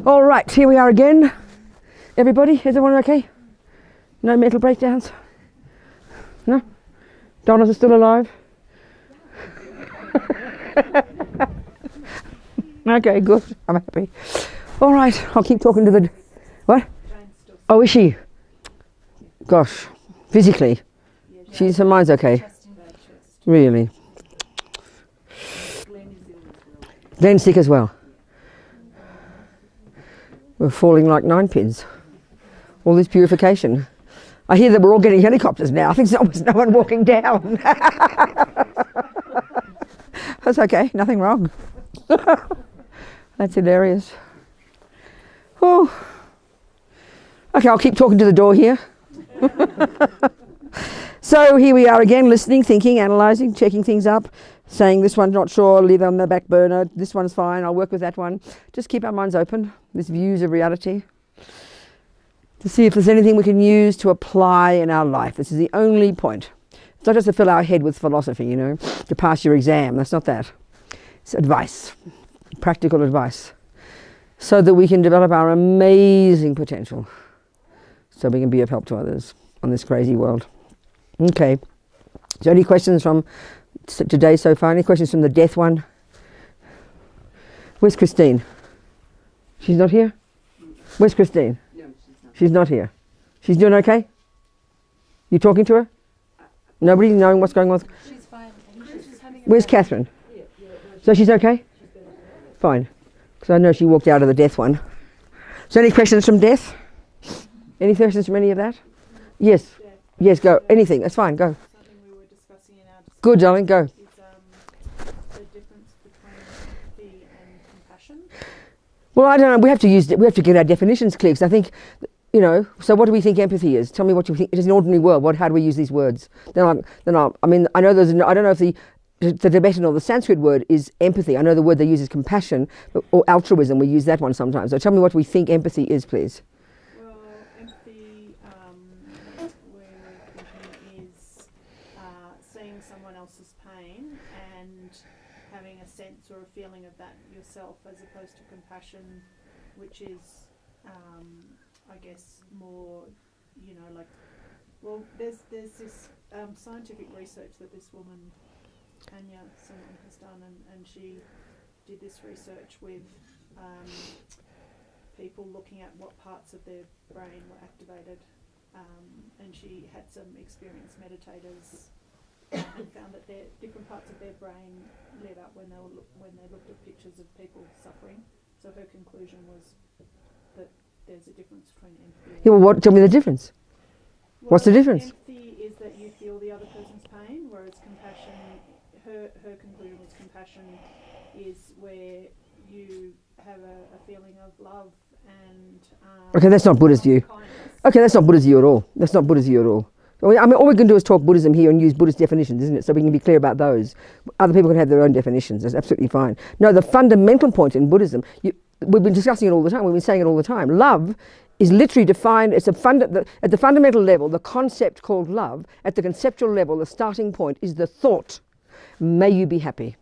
All right, here we are again. Everybody, is everyone okay? No mental breakdowns? No? Donna's is still alive? Okay, good. I'm happy. All right, I'll keep talking to the... What? Oh, is she? Gosh, physically? Her mind's okay? Really? Glenn's sick as well. We're falling like 9 pins. All this purification. I hear that we're all getting helicopters now. I think there's no one walking down. That's okay, nothing wrong. That's hilarious. Oh. Okay, I'll keep talking to the door here. So here we are again, listening, thinking, analysing, checking things up, saying this one's not sure, leave it on the back burner, this one's fine, I'll work with that one. Just keep our minds open, these views of reality, to see if there's anything we can use to apply in our life. This is the only point. It's not just to fill our head with philosophy, you know, to pass your exam. That's not that. It's advice, practical advice, so that we can develop our amazing potential, so we can be of help to others on this crazy world. Okay. So any questions from today so far? Any questions from the death one? Where's Christine? She's not here? Where's Christine? No, she's not here. She's doing okay? You talking to her? Nobody knowing what's going on? She's fine. Where's Catherine? So she's okay? Fine. Because I know she walked out of the death one. So any questions from death? Any questions from any of that? Yes. Yes, go. Anything. That's fine. Go. Something we were discussing in our discussion. Good, darling. Go. Is the difference between empathy and compassion. Well, I don't know. We have to get our definitions clear. Because I think, you know. So, what do we think empathy is? Tell me what you think. It is an ordinary world. How do we use these words? I mean, I know there's. I don't know if the Tibetan or the Sanskrit word is empathy. I know the word they use is compassion, or altruism. We use that one sometimes. So, tell me what we think empathy is, please. Or a feeling of that yourself, as opposed to compassion, which is I guess more, you know, like, well, there's this scientific research that this woman Tanya someone has done, and she did this research with people looking at what parts of their brain were activated, and she had some experienced meditators and found that different parts of their brain lit up when they looked at pictures of people suffering. So her conclusion was that there's a difference between empathy. Yeah, well, tell me the difference. Well, what's the difference? Empathy is that you feel the other person's pain, whereas compassion, her conclusion was compassion is where you have a feeling of love and. Okay, that's not Buddha's view. Kindness. Okay, that's not Buddha's view at all. That's not Buddha's view at all. I mean, all we can do is talk Buddhism here and use Buddhist definitions, isn't it? So we can be clear about those. Other people can have their own definitions. That's absolutely fine. No, the fundamental point in Buddhism, we've been discussing it all the time. We've been saying it all the time. Love is literally defined. It's at the fundamental level, the concept called love. At the conceptual level, the starting point is the thought, may you be happy.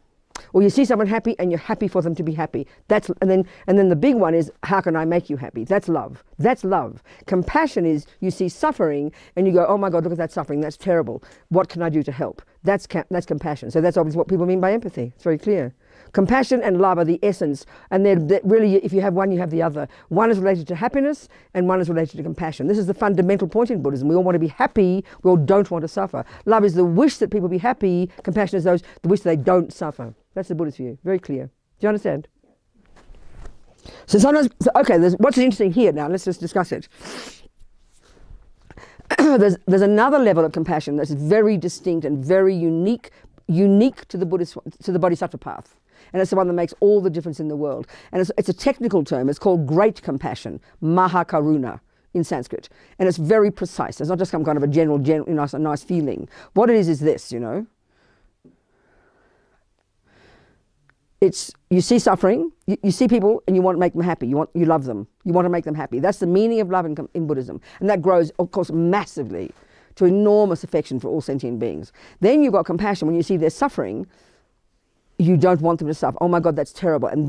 Or you see someone happy and you're happy for them to be happy. And then the big one is, how can I make you happy? That's love. That's love. Compassion is you see suffering and you go, oh my God, look at that suffering. That's terrible. What can I do to help? That's compassion. So that's obviously what people mean by empathy. It's very clear. Compassion and love are the essence, and they're really, if you have one, you have the other. One is related to happiness, and one is related to compassion. This is the fundamental point in Buddhism. We all want to be happy, we all don't want to suffer. Love is the wish that people be happy, compassion is the wish that they don't suffer. That's the Buddhist view, very clear. Do you understand? So sometimes, okay, what's interesting here now, let's just discuss it. There's another level of compassion that's very distinct and very unique to the Bodhisattva path. And it's the one that makes all the difference in the world. And it's a technical term. It's called great compassion, Mahakaruna in Sanskrit. And it's very precise. It's not just some kind of a general a nice feeling. What it is this, you know. It's, you see suffering, you see people and you want to make them happy. You love them. You want to make them happy. That's the meaning of love in Buddhism. And that grows, of course, massively to enormous affection for all sentient beings. Then you've got compassion when you see their suffering. you don't want them to suffer. Oh my God, that's terrible. And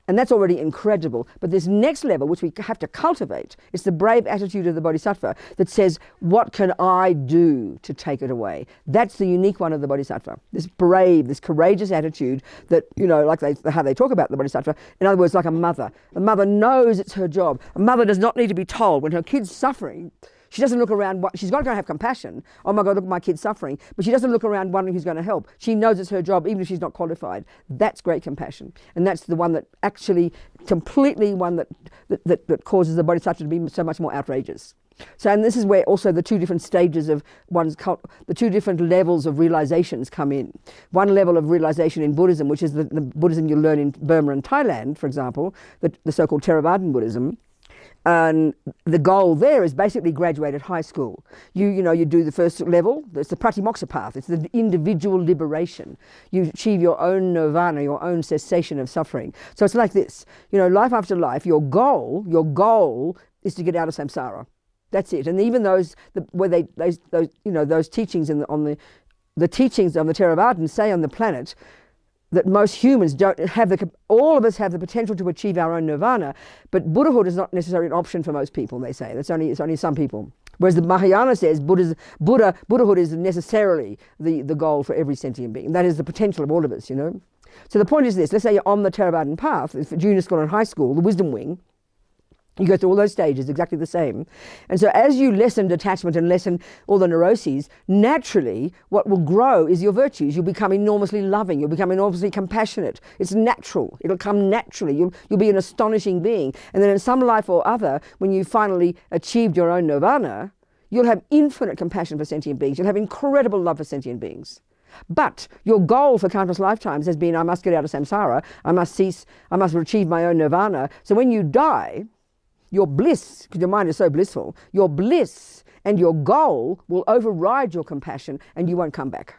that's already incredible. But this next level, which we have to cultivate, is the brave attitude of the Bodhisattva that says, what can I do to take it away? That's the unique one of the Bodhisattva. This brave, this courageous attitude that, like how they talk about the Bodhisattva. In other words, like a mother. A mother knows it's her job. A mother does not need to be told when her kid's suffering. She doesn't look around. She's got to have compassion. Oh my God, look at my kid suffering. But she doesn't look around wondering who's going to help. She knows it's her job, even if she's not qualified. That's great compassion. And that's the one that actually completely that causes the Bodhisattva to be so much more outrageous. So, and this is where also the two different stages of the two different levels of realizations come in. One level of realization in Buddhism, which is the Buddhism you learn in Burma and Thailand, for example, the so-called Theravadan Buddhism. And the goal there is basically graduated high school. You do the first level. It's the pratimoksha path. It's the individual liberation. You achieve your own nirvana, your own cessation of suffering. So it's like this. Life after life, your goal is to get out of samsara. That's it. And even those teachings on the teachings of the Theravadins say on the planet that most humans don't have all of us have the potential to achieve our own nirvana, but Buddhahood is not necessarily an option for most people, they say. It's only some people. Whereas the Mahayana says Buddhahood is necessarily the goal for every sentient being. That is the potential of all of us, So the point is this: let's say you're on the Theravadan path, for junior school and high school, the wisdom wing. You go through all those stages, exactly the same. And so as you lessen detachment and lessen all the neuroses, naturally what will grow is your virtues. You'll become enormously loving. You'll become enormously compassionate. It's natural. It'll come naturally. You'll be an astonishing being. And then in some life or other, when you finally achieved your own nirvana, you'll have infinite compassion for sentient beings. You'll have incredible love for sentient beings. But your goal for countless lifetimes has been, I must get out of samsara. I must achieve my own nirvana. So when you die, your bliss, because your mind is so blissful, your bliss and your goal will override your compassion and you won't come back.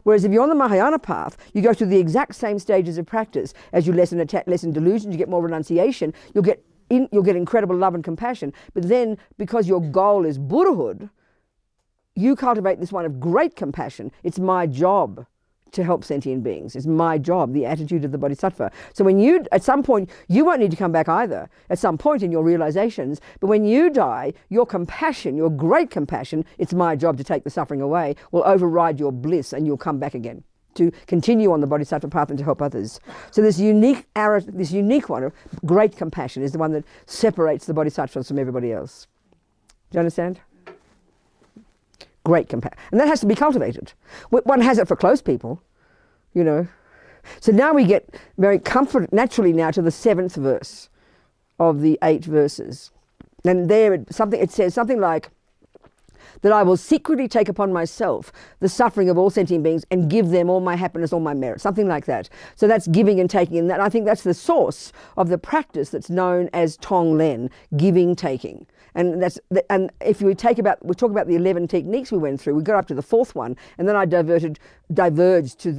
Whereas if you're on the Mahayana path, you go through the exact same stages of practice. As you lessen delusions, you get more renunciation, you'll get incredible love and compassion. But then, because your goal is Buddhahood, you cultivate this one of great compassion. It's my job to help sentient beings. It's my job, the attitude of the Bodhisattva. So at some point, you won't need to come back either, at some point in your realizations, but when you die, your compassion, your great compassion, it's my job to take the suffering away, will override your bliss and you'll come back again to continue on the Bodhisattva path and to help others. So this unique one of great compassion is the one that separates the Bodhisattvas from everybody else. Do you understand? Great compassion. And that has to be cultivated. One has it for close people, So now we get very comfort naturally now to the 7th verse of the 8 verses. And there it says something like, that I will secretly take upon myself the suffering of all sentient beings and give them all my happiness, all my merit, something like that. So that's giving and taking, and I think that's the source of the practice that's known as Tonglen, giving, taking. And if we talk about the 11 techniques we went through, we got up to the 4th one, and then I diverged to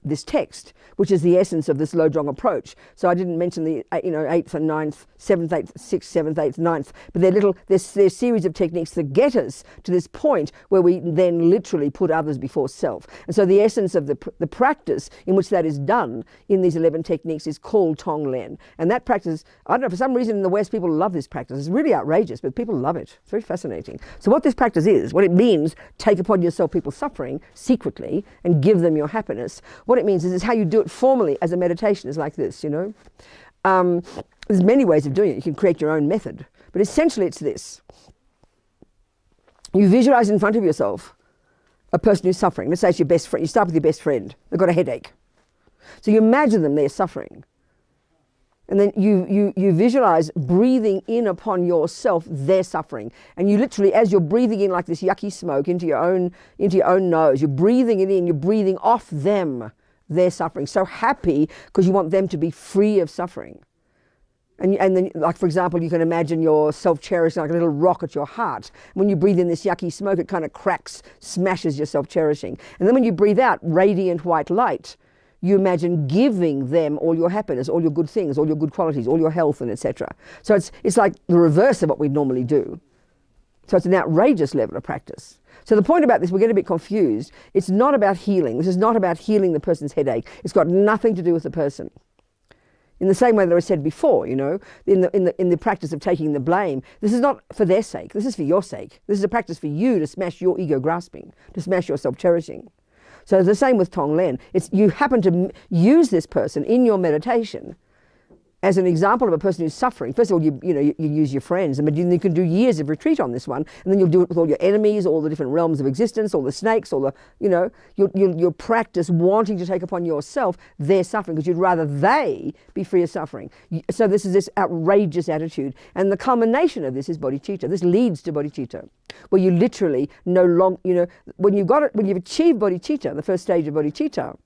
this text, which is the essence of this Lodrong approach. So I didn't mention the 8th and 9th, 7th, 8th, 6th, 7th, 8th, 9th, but they're series of techniques that get us to this point where we then literally put others before self. And so the essence of the practice in which that is done in these 11 techniques is called Tonglen. And that practice, I don't know, for some reason in the West people love this practice. It's really outrageous, but people love it. It's very fascinating. So what this practice is, what it means, take upon yourself people's suffering secretly and give them your happiness. What it means is how you do it formally as a meditation is like this, There's many ways of doing it. You can create your own method. But essentially it's this. You visualize in front of yourself a person who's suffering. Let's say it's your best friend. You start with your best friend. They've got a headache. So you imagine them, they're suffering. And then you visualize breathing in upon yourself their suffering. And you literally, as you're breathing in like this yucky smoke into your own nose, you're breathing it in, you're breathing off them, their suffering. So happy because you want them to be free of suffering. And then, like, for example, you can imagine yourself cherishing like a little rock at your heart. When you breathe in this yucky smoke, it kind of cracks, smashes your self-cherishing. And then when you breathe out radiant white light, you imagine giving them all your happiness, all your good things, all your good qualities, all your health, and etc. So it's like the reverse of what we normally do. So it's an outrageous level of practice. So the point about this, we get a bit confused. It's not about healing. This is not about healing the person's headache. It's got nothing to do with the person. In the same way that I said before, you know, in the practice of taking the blame, this is not for their sake. This is for your sake. This is a practice for you to smash your ego grasping, to smash your self-cherishing. So it's the same with Tonglen. It's you happen to use this person in your meditation as an example of a person who's suffering. First of all, you use your friends, but you can do years of retreat on this one, and then you'll do it with all your enemies, all the different realms of existence, all the snakes, all the, you know, you'll practice wanting to take upon yourself their suffering, because you'd rather they be free of suffering. So this is this outrageous attitude, and the culmination of this is bodhicitta. This leads to bodhicitta, where you literally no longer, you know, when you've achieved bodhicitta, the first stage of bodhicitta,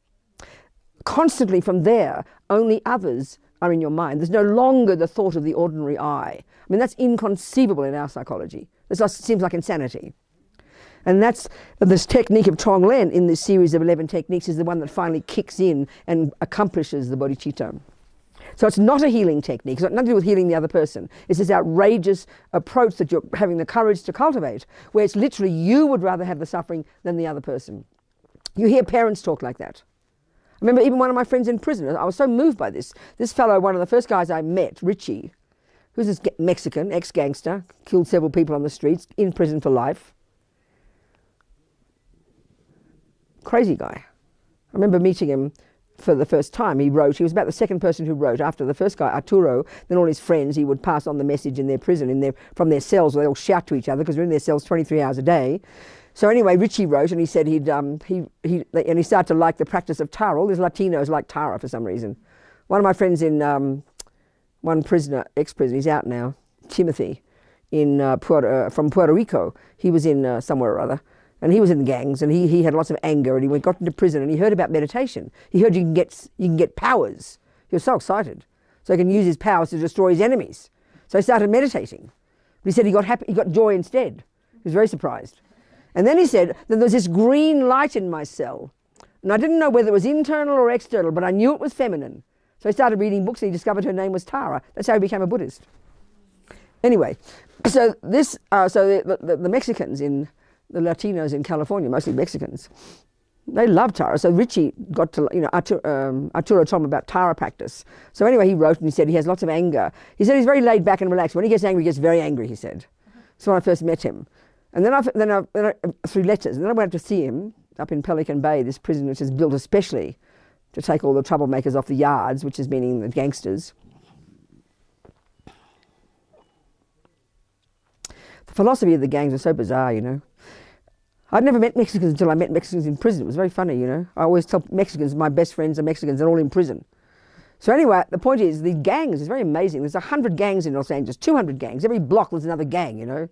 constantly from there, only others are in your mind. There's no longer the thought of the ordinary I. I mean, that's inconceivable in our psychology. This seems like insanity. And that's this technique of Tonglen in this series of 11 techniques is the one that finally kicks in and accomplishes the bodhicitta. So it's not a healing technique. It's got nothing to do with healing the other person. It's this outrageous approach that you're having the courage to cultivate, where it's literally you would rather have the suffering than the other person. You hear parents talk like that. I remember even one of my friends in prison, I was so moved by this. This fellow, one of the first guys I met, Richie, who's this Mexican, ex-gangster, killed several people on the streets, in prison for life. Crazy guy. I remember meeting him for the first time. He was about the second person who wrote. After the first guy, Arturo, then all his friends, he would pass on the message in their prison, from their cells, where they all shout to each other, because they're in their cells 23 hours a day. So anyway, Richie wrote, and he said he started to like the practice of Tara. All these Latinos like Tara for some reason. One of my friends in one prisoner, ex-prisoner, he's out now, Timothy, from Puerto Rico. He was in somewhere or other, and he was in gangs, and he had lots of anger, and he got into prison, and he heard about meditation. He heard you can get powers. He was so excited, so he can use his powers to destroy his enemies. So he started meditating. But he said he got joy instead. He was very surprised. And then he said that there was this green light in my cell. And I didn't know whether it was internal or external, but I knew it was feminine. So he started reading books, and he discovered her name was Tara. That's how he became a Buddhist. Anyway, so the Mexicans, the Latinos in California, mostly Mexicans, they love Tara. So Richie got to, Arturo told him about Tara practice. So anyway, he wrote, and he said he has lots of anger. He said he's very laid back and relaxed. When he gets angry, he gets very angry, he said. So when I first met him. And then I through letters, and then I went up to see him up in Pelican Bay, this prison which is built especially to take all the troublemakers off the yards, which is meaning the gangsters. The philosophy of the gangs is so bizarre, you know. I'd never met Mexicans until I met Mexicans in prison. It was very funny, you know. I always tell Mexicans, my best friends are Mexicans, they're all in prison. So anyway, the point is, the gangs is very amazing. There's 100 gangs in Los Angeles, 200 gangs. Every block there's another gang, you know.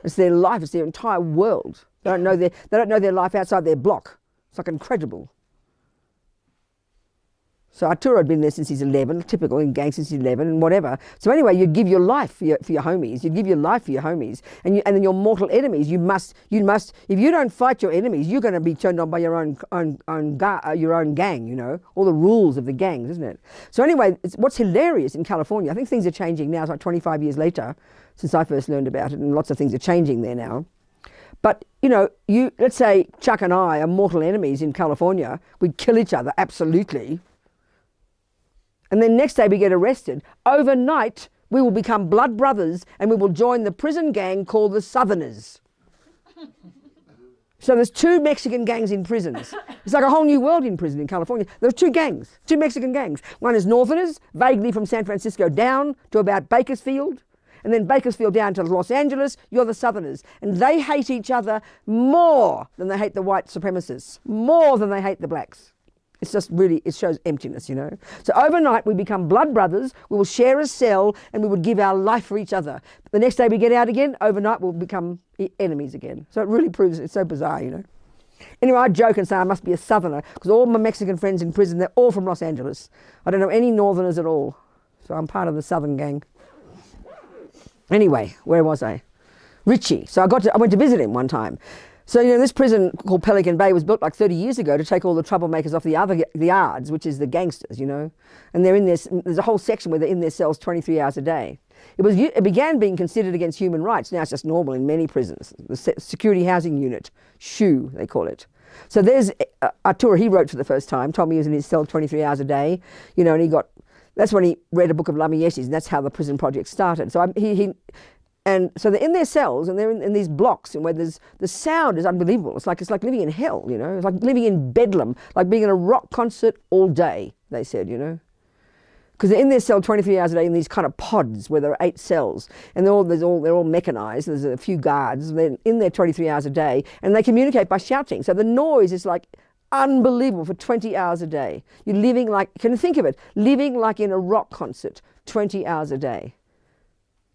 It's their life, it's their entire world. They don't know their life outside their block. It's like incredible. So Arturo had been there since he's 11, typical in gangs since he's 11 and whatever. So anyway, you'd give your life for your homies. You'd give your life for your homies. And then your mortal enemies, you must, if you don't fight your enemies, you're going to be turned on by your own gang, you know. All the rules of the gangs, isn't it? So anyway, what's hilarious in California, I think things are changing now. It's like 25 years later since I first learned about it, and lots of things are changing there now. But, you know, let's say Chuck and I are mortal enemies in California. We'd kill each other, absolutely. And then next day we get arrested. Overnight, we will become blood brothers, and we will join the prison gang called the Southerners. So there's 2 Mexican gangs in prisons. It's like a whole new world in prison in California. There's 2 gangs, 2 Mexican gangs. One is Northerners, vaguely from San Francisco down to about Bakersfield. And then Bakersfield down to Los Angeles, you're the Southerners. And they hate each other more than they hate the white supremacists, more than they hate the blacks. It's just really, it shows emptiness, you know. So overnight we become blood brothers, we will share a cell, and we would give our life for each other. But the next day we get out again, overnight we'll become enemies again. So it really proves it's so bizarre, you know. Anyway, I joke and say I must be a Southerner, because all my Mexican friends in prison, they're all from Los Angeles. I don't know any Northerners at all. So I'm part of the Southern gang. Anyway, where was I? Richie. So I went to visit him one time. So, this prison called Pelican Bay was built like 30 years ago to take all the troublemakers off the yards, which is the gangsters, And they're in this, there's a whole section where they're in their cells 23 hours a day. It began being considered against human rights. Now it's just normal in many prisons. The Security Housing Unit, SHU, they call it. So there's Arturo, he wrote for the first time, told me he was in his cell 23 hours a day, and that's when he read a book of Lama Yeshe's, and that's how the prison project started. So and so they're in their cells, and they're in these blocks, and where the sound is unbelievable. It's like living in hell, It's like living in Bedlam, like being in a rock concert all day, they said, Because they're in their cell 23 hours a day in these kind of pods where there are 8 cells, and they're all mechanized. There's a few guards. They're in there 23 hours a day, and they communicate by shouting. So the noise is like unbelievable for 20 hours a day. You're living like, can you think of it? Living like in a rock concert 20 hours a day.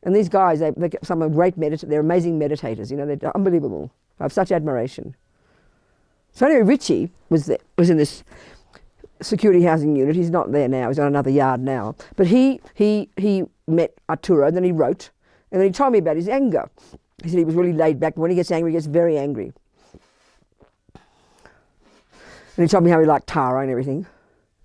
And these guys, some are great they're amazing meditators, they're unbelievable. I have such admiration. So anyway, Richie was in this security housing unit. He's not there now, he's on another yard now. But he met Arturo, and then he wrote, and then he told me about his anger. He said he was really laid back, but when he gets angry, he gets very angry. And he told me how he liked Tara and everything.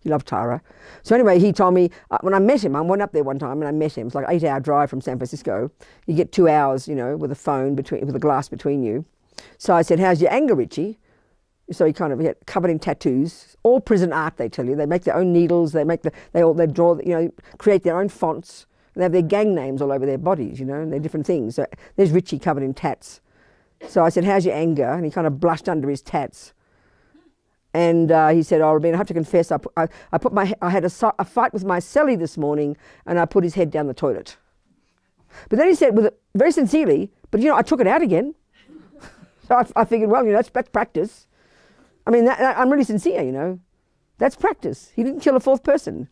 He loved Tara. So anyway, he told me, when I met him, I went up there one time and I met him. It's like an 8-hour drive from San Francisco. You get 2 hours, with a phone, with a glass between you. So I said, how's your anger, Richie? So he kind of covered in tattoos. All prison art, they tell you. They make their own needles. They draw, create their own fonts. And they have their gang names all over their bodies, and they're different things. So there's Richie covered in tats. So I said, how's your anger? And he kind of blushed under his tats. And he said, oh, Robina, I have to confess, I had a fight with my cellie this morning, and I put his head down the toilet. But then he said, very sincerely, but I took it out again. So I figured, well, that's practice. I mean, I'm really sincere, That's practice. He didn't kill a 4th person.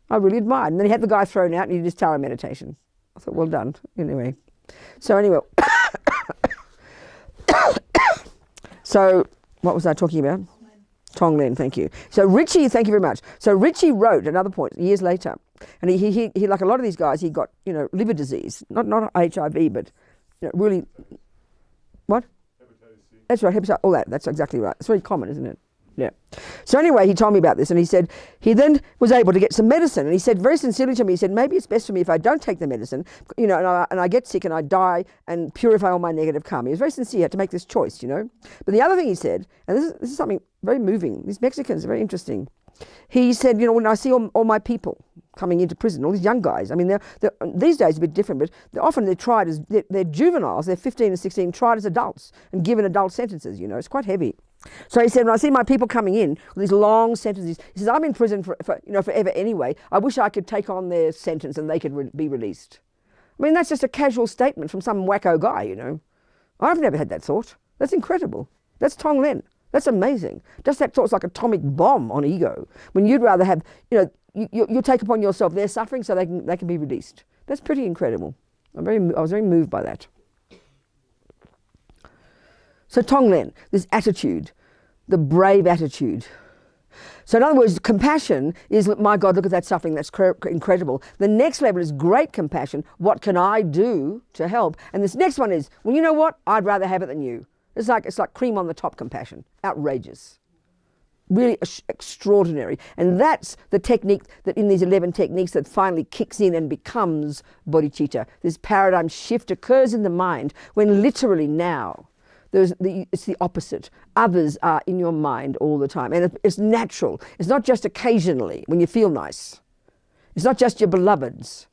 I really admired. And then he had the guy thrown out, and he did his Tara meditation. I thought, well done. Anyway. So what was I talking about? Tonglen, thank you. So Richie, thank you very much. So Richie wrote, another point, years later, and he like a lot of these guys, he got, liver disease, not HIV, but really, what? Hepatitis C. That's right, hepatitis, all that, that's exactly right. It's very common, isn't it? Yeah. So anyway, he told me about this, and he said he then was able to get some medicine, and he said very sincerely to me, he said, maybe it's best for me if I don't take the medicine, and I get sick and I die and purify all my negative karma. He was very sincere to make this choice, But the other thing he said, and this is something very moving, these Mexicans are very interesting. He said, when I see all my people coming into prison, all these young guys, I mean, they're these days a bit different, but they're tried as, they're juveniles, they're 15 and 16, tried as adults and given adult sentences, it's quite heavy. So he said, when I see my people coming in with these long sentences, he says, I'm in prison for forever anyway. I wish I could take on their sentence and they could be released. I mean, that's just a casual statement from some wacko guy, I've never had that thought. That's incredible. That's Tonglen. That's amazing. Just that thought's like an atomic bomb on ego. When you'd rather have, you take upon yourself their suffering so they can be released. That's pretty incredible. I was very moved by that. So Tonglen, this attitude, the brave attitude. So in other words, compassion is, my God, look at that suffering, that's incredible. The next level is great compassion. What can I do to help? And this next one is, well, you know what? I'd rather have it than you. It's like cream on the top compassion. Outrageous. Really extraordinary. And that's the technique that in these 11 techniques that finally kicks in and becomes bodhicitta. This paradigm shift occurs in the mind when literally now, it's the opposite. Others are in your mind all the time. And it's natural. It's not just occasionally when you feel nice. It's not just your beloveds.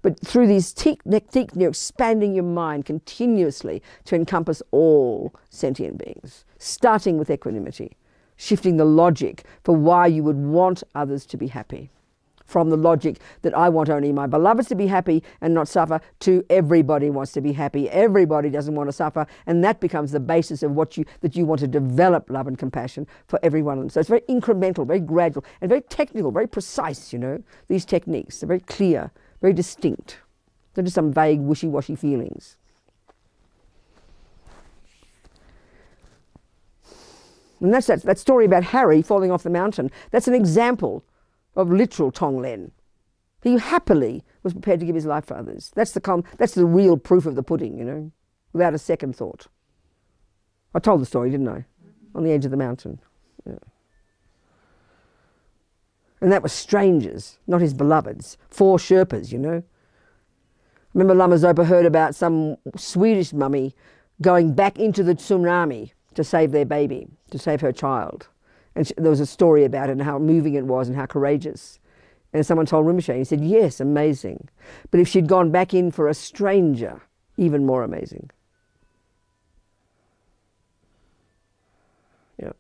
But through these techniques, you're expanding your mind continuously to encompass all sentient beings, starting with equanimity, shifting the logic for why you would want others to be happy. From the logic that I want only my beloveds to be happy and not suffer, to everybody wants to be happy, everybody doesn't want to suffer, and that becomes the basis of that you want to develop love and compassion for everyone. So it's very incremental, very gradual, and very technical, very precise, these techniques. They're very clear, very distinct. They're just some vague, wishy-washy feelings. And that's that story about Harry falling off the mountain. That's an example of literal Tonglen. He happily was prepared to give his life for others. That's the real proof of the pudding, without a second thought. I told the story, didn't I? On the edge of the mountain. Yeah. And that was strangers, not his beloveds. 4 Sherpas, you know. Remember Lama Zopa heard about some Swedish mummy going back into the tsunami to save their baby, to save her child. And there was a story about it and how moving it was and how courageous. And someone told Rinpoche, he said, yes, amazing. But if she'd gone back in for a stranger, even more amazing. Yeah.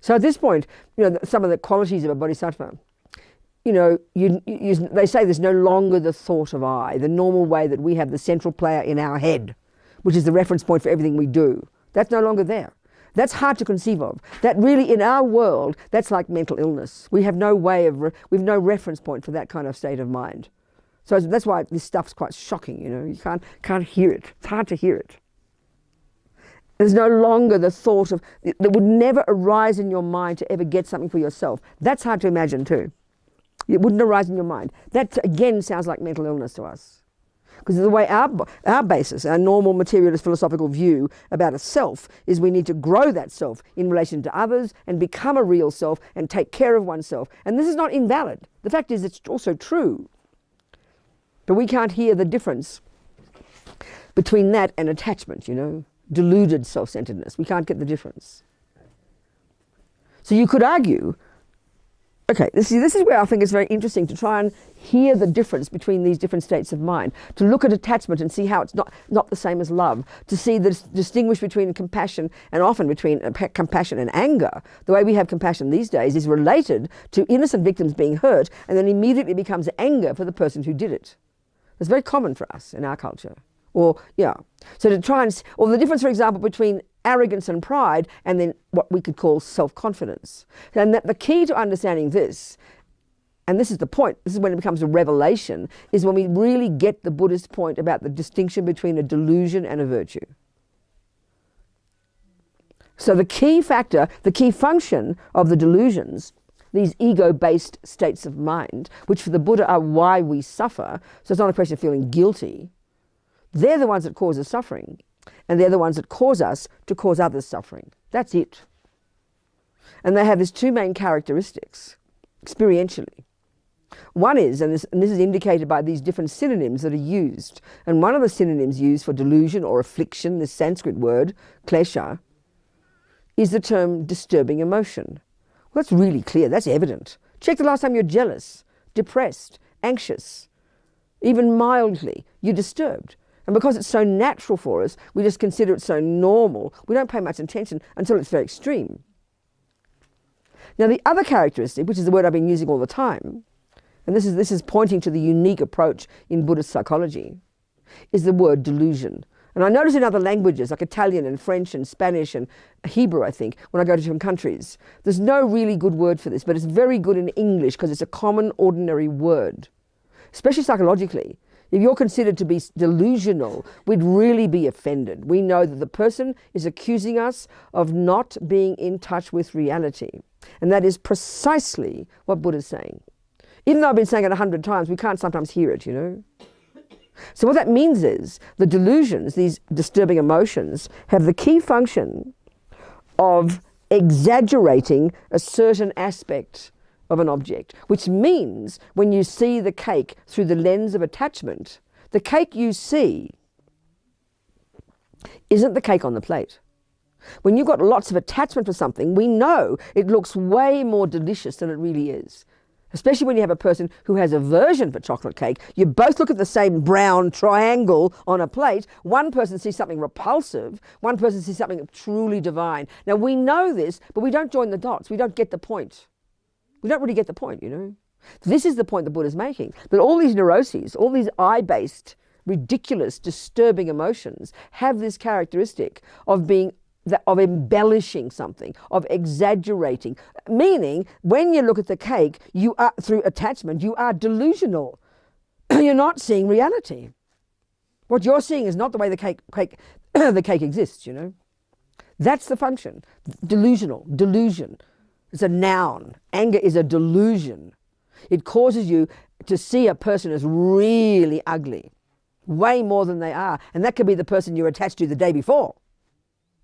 So at this point, you know, some of the qualities of a bodhisattva, you know, they say there's no longer the thought of I, the normal way that we have the central player in our head, which is the reference point for everything we do. That's no longer there. That's hard to conceive of. That really, in our world, that's like mental illness. We have no way of, we've no reference point for that kind of state of mind. So that's why this stuff's quite shocking, you know. You can't hear it. It's hard to hear it. There's no longer the thought of, that would never arise in your mind to ever get something for yourself. That's hard to imagine too. It wouldn't arise in your mind. That again sounds like mental illness to us. Because the way our basis, our normal materialist philosophical view about a self is we need to grow that self in relation to others and become a real self and take care of oneself. And this is not invalid. The fact is it's also true. But we can't hear the difference between that and attachment, you know, deluded self-centeredness. We can't get the difference. So you could argue, okay, this is where I think it's very interesting to try and hear the difference between these different states of mind, to look at attachment and see how it's not the same as love, to see the distinguish between compassion and often between compassion and anger. The way we have compassion these days is related to innocent victims being hurt and then immediately becomes anger for the person who did it. It's very common for us in our culture. Or, yeah. So to try and, or the difference, for example, between arrogance and pride and then what we could call self-confidence. And that the key to understanding this, and this is the point, this is when it becomes a revelation, is when we really get the Buddhist point about the distinction between a delusion and a virtue. So the key factor, the key function of the delusions, these ego-based states of mind, which for the Buddha are why we suffer, so it's not a question of feeling guilty, they're the ones that cause us suffering. And they're the ones that cause us to cause others suffering. That's it. And they have these 2 main characteristics, experientially. One is, and this is indicated by these different synonyms that are used, and one of the synonyms used for delusion or affliction, this Sanskrit word, klesha, is the term disturbing emotion. Well, that's really clear, that's evident. Check the last time you're jealous, depressed, anxious, even mildly, you're disturbed. And because it's so natural for us, we just consider it so normal, we don't pay much attention until it's very extreme. Now the other characteristic, which is the word I've been using all the time, and this is pointing to the unique approach in Buddhist psychology, is the word delusion. And I notice in other languages, like Italian and French and Spanish and Hebrew, I think, when I go to different countries, there's no really good word for this, but it's very good in English because it's a common, ordinary word, especially psychologically. If you're considered to be delusional, we'd really be offended. We know that the person is accusing us of not being in touch with reality. And that is precisely what Buddha's saying. Even though I've been saying it 100 times, we can't sometimes hear it, you know. So what that means is the delusions, these disturbing emotions, have the key function of exaggerating a certain aspect of an object, which means when you see the cake through the lens of attachment, the cake you see isn't the cake on the plate. When you've got lots of attachment for something, we know it looks way more delicious than it really is. Especially when you have a person who has aversion for chocolate cake. You both look at the same brown triangle on a plate. One person sees something repulsive. One person sees something truly divine. Now we know this, but we don't join the dots. We don't get the point. We don't really get the point, you know. This is the point the Buddha's making. That all these neuroses, all these I-based, ridiculous, disturbing emotions have this characteristic of being, of embellishing something, of exaggerating. Meaning, when you look at the cake, you are, through attachment, you are delusional. You're not seeing reality. What you're seeing is not the way the cake the cake exists, you know. That's the function. Delusional, delusion. It's a noun. Anger is a delusion. It causes you to see a person as really ugly, way more than they are. And that could be the person you're attached to the day before.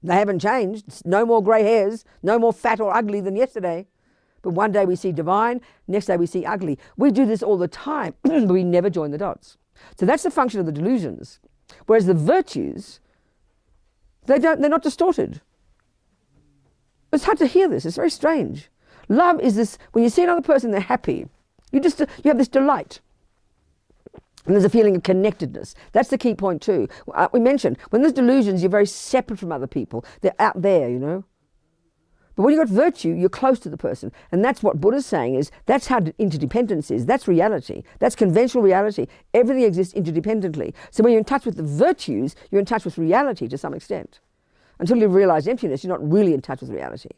They haven't changed. It's no more grey hairs, no more fat or ugly than yesterday. But one day we see divine, next day we see ugly. We do this all the time, but we never join the dots. So that's the function of the delusions. Whereas the virtues, they're not distorted. It's hard to hear this. It's very strange. Love is this, when you see another person, they're happy. You have this delight. And there's a feeling of connectedness. That's the key point too. We mentioned, when there's delusions, you're very separate from other people. They're out there, you know. But when you've got virtue, you're close to the person. And that's what Buddha's saying is, that's how interdependence is. That's reality. That's conventional reality. Everything exists interdependently. So when you're in touch with the virtues, you're in touch with reality to some extent. Until you realize emptiness, you're not really in touch with reality.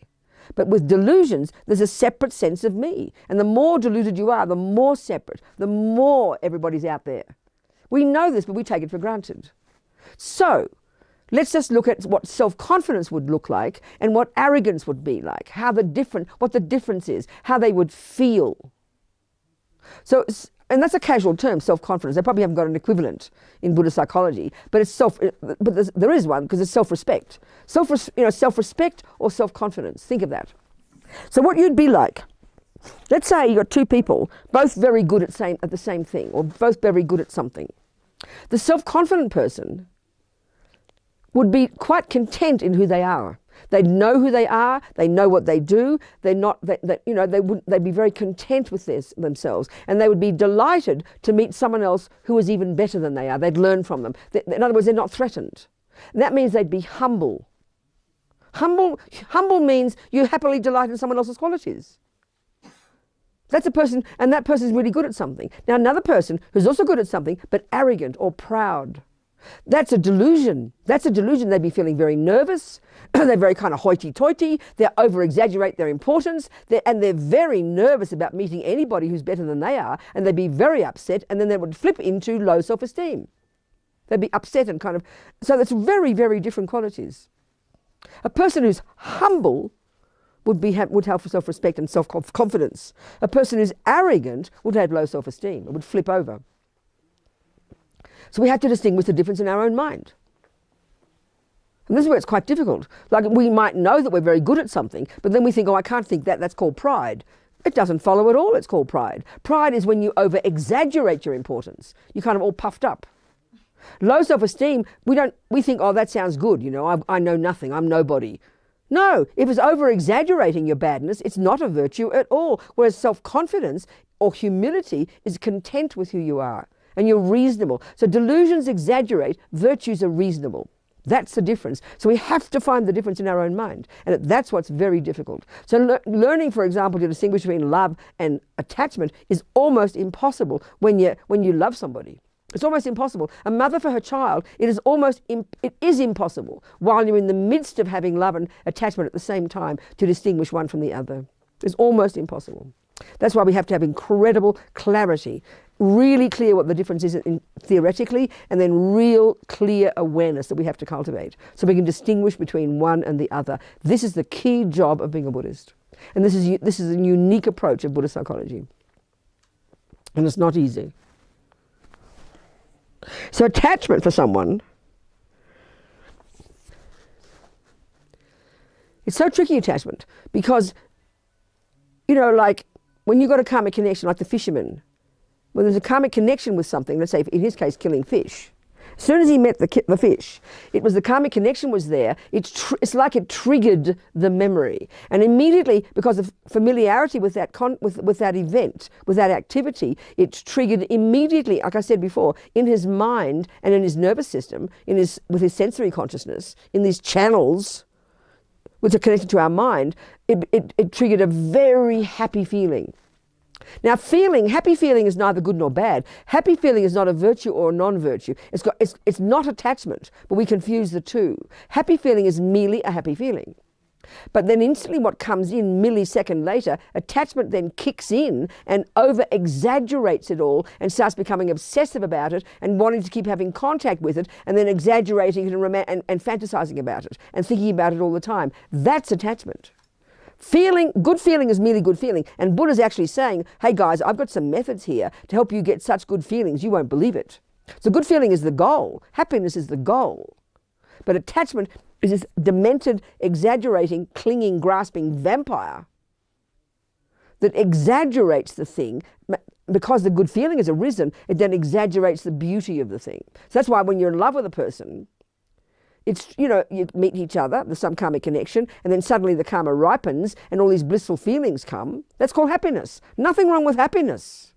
But with delusions, there's a separate sense of me. And the more deluded you are, the more separate, the more everybody's out there. We know this, but we take it for granted. So, let's just look at what self-confidence would look like and what arrogance would be like, what the difference is, how they would feel. So, and that's a casual term, self-confidence. They probably haven't got an equivalent in Buddhist psychology, but it's there is one because it's self-respect. Self-respect or self-confidence. Think of that. So what you'd be like, let's say you've got two people, both very good at the same thing, or both very good at something. The self-confident person would be quite content in who they are. They'd know who they are. They know what they do. They'd be very content with themselves, and they would be delighted to meet someone else who is even better than they are. They'd learn from them. In other words, they're not threatened. And that means they'd be humble. Humble means you happily delight in someone else's qualities. That's a person, and that person is really good at something. Now another person who's also good at something, but arrogant or proud. That's a delusion. That's a delusion. They'd be feeling very nervous. They're very kind of hoity-toity. They over-exaggerate their importance. And they're very nervous about meeting anybody who's better than they are. And they'd be very upset. And then they would flip into low self-esteem. They'd be upset and kind of... So that's very, very different qualities. A person who's humble would have self-respect and self-confidence. A person who's arrogant would have low self-esteem. It would flip over. So we have to distinguish the difference in our own mind. And this is where it's quite difficult. Like, we might know that we're very good at something, but then we think, oh, I can't think that, that's called pride. It doesn't follow at all, it's called pride. Pride is when you over-exaggerate your importance. You're kind of all puffed up. Low self-esteem, we think, oh, that sounds good, you know, I know nothing, I'm nobody. No, if it's over-exaggerating your badness, it's not a virtue at all. Whereas self-confidence or humility is content with who you are. And you're reasonable. So delusions exaggerate, virtues are reasonable. That's the difference. So we have to find the difference in our own mind. And that's what's very difficult. So learning, for example, to distinguish between love and attachment is almost impossible when you love somebody. It's almost impossible. A mother for her child, it is impossible while you're in the midst of having love and attachment at the same time to distinguish one from the other. It's almost impossible. That's why we have to have incredible clarity, really clear what the difference is theoretically, and then real clear awareness that we have to cultivate so we can distinguish between one and the other. This is the key job of being a Buddhist. And this is a unique approach of Buddhist psychology. And it's not easy. So attachment for someone, it's so tricky, attachment, because, you know, like when you've got a karmic connection, like the fisherman, when there's a karmic connection with something, let's say in his case killing fish, as soon as he met the fish, it was the karmic connection was there, it's like it triggered the memory. And immediately, because of familiarity with that event, with that activity, it triggered immediately, like I said before, in his mind and in his nervous system, with his sensory consciousness, in these channels which are connected to our mind, it triggered a very happy feeling. Now happy feeling is neither good nor bad. Happy feeling is not a virtue or a non-virtue. It's not attachment, but we confuse the two. Happy feeling is merely a happy feeling. But then instantly what comes in millisecond later, attachment then kicks in and over-exaggerates it all and starts becoming obsessive about it and wanting to keep having contact with it and then exaggerating it and fantasizing about it and thinking about it all the time. That's attachment. Good feeling is merely good feeling. And Buddha's actually saying, hey guys, I've got some methods here to help you get such good feelings, you won't believe it. So good feeling is the goal. Happiness is the goal. But attachment is this demented, exaggerating, clinging, grasping vampire that exaggerates the thing. Because the good feeling has arisen, it then exaggerates the beauty of the thing. So that's why when you're in love with a person, it's, you know, you meet each other, there's some karmic connection, and then suddenly the karma ripens and all these blissful feelings come. That's called happiness. Nothing wrong with happiness.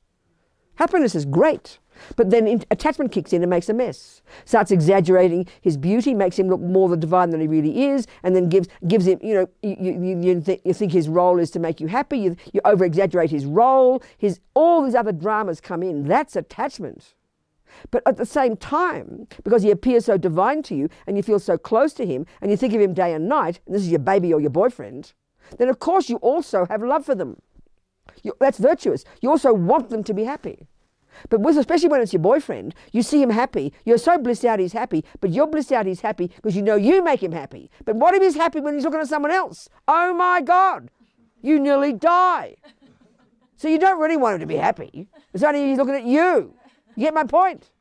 Happiness is great. But then attachment kicks in and makes a mess. Starts exaggerating his beauty, makes him look more the divine than he really is, and then gives him, you know, you think his role is to make you happy. You over-exaggerate his role. All these other dramas come in. That's attachment. But at the same time, because he appears so divine to you and you feel so close to him and you think of him day and night, and this is your baby or your boyfriend, then of course you also have love for them. That's virtuous. You also want them to be happy. But especially when it's your boyfriend, you see him happy, you're so blissed out he's happy, but you're blissed out he's happy because you know you make him happy. But what if he's happy when he's looking at someone else? Oh my God, you nearly die. So you don't really want him to be happy. It's only he's looking at you. You get my point?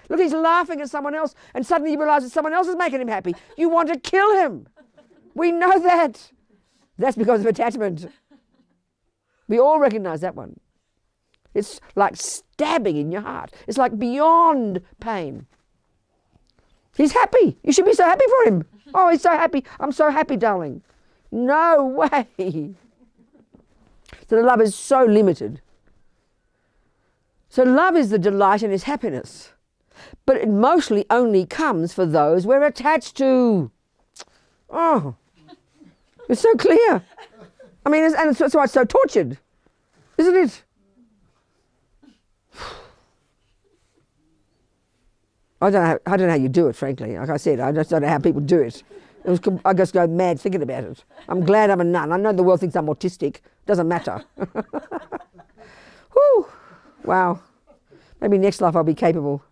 Look, he's laughing at someone else and suddenly you realise that someone else is making him happy. You want to kill him. We know that. That's because of attachment. We all recognise that one. It's like stabbing in your heart. It's like beyond pain. He's happy. You should be so happy for him. Oh, he's so happy. I'm so happy, darling. No way. So the love is so limited. So love is the delight and is happiness. But it mostly only comes for those we're attached to. Oh, it's so clear. I mean, and that's why it's so tortured, isn't it? I don't know how you do it, frankly. Like I said, I just don't know how people do it. I just go mad thinking about it. I'm glad I'm a nun. I know the world thinks I'm autistic. Doesn't matter. Whew. Wow. Maybe next life I'll be capable.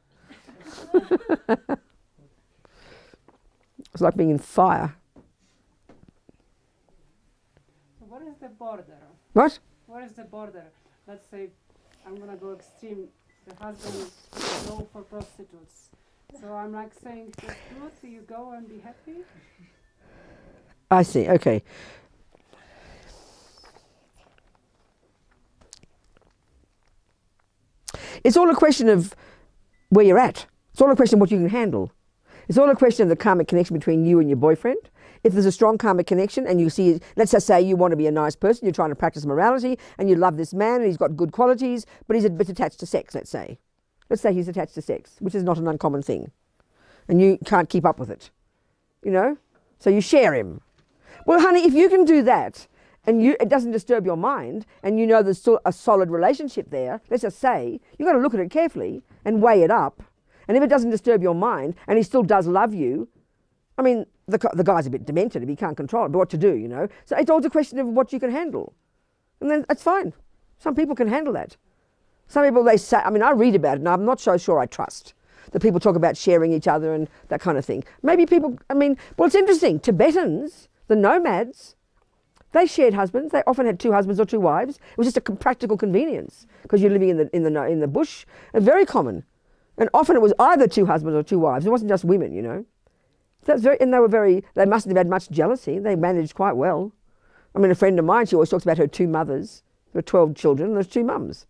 It's like being in fire. So what is the border? What? What is the border? Let's say I'm going to go extreme. The husband is low for prostitutes. So I'm like saying, the truth, you go and be happy? I see, okay. It's all a question of where you're at. It's all a question of what you can handle. It's all a question of the karmic connection between you and your boyfriend. If there's a strong karmic connection and you see, let's just say you want to be a nice person, you're trying to practice morality and you love this man and he's got good qualities, but he's a bit attached to sex, let's say. Let's say he's attached to sex, which is not an uncommon thing. And you can't keep up with it, you know? So you share him. Well, honey, if you can do that and it doesn't disturb your mind and you know there's still a solid relationship there, let's just say, you've got to look at it carefully and weigh it up. And if it doesn't disturb your mind and he still does love you, I mean, the guy's a bit demented if he can't control it, but what to do, you know? So it's all a question of what you can handle. And then it's fine. Some people can handle that. Some people, they say, I mean, I read about it and I'm not so sure I trust that people talk about sharing each other and that kind of thing. Maybe people, I mean, well, it's interesting. Tibetans, the nomads, they shared husbands. They often had 2 husbands or 2 wives. It was just a practical convenience because you're living in the bush. And very common. And often it was either 2 husbands or 2 wives. It wasn't just women, you know. That's very, and they mustn't have had much jealousy. They managed quite well. I mean, a friend of mine, she always talks about her 2 mothers. There were 12 children and there's 2 mums.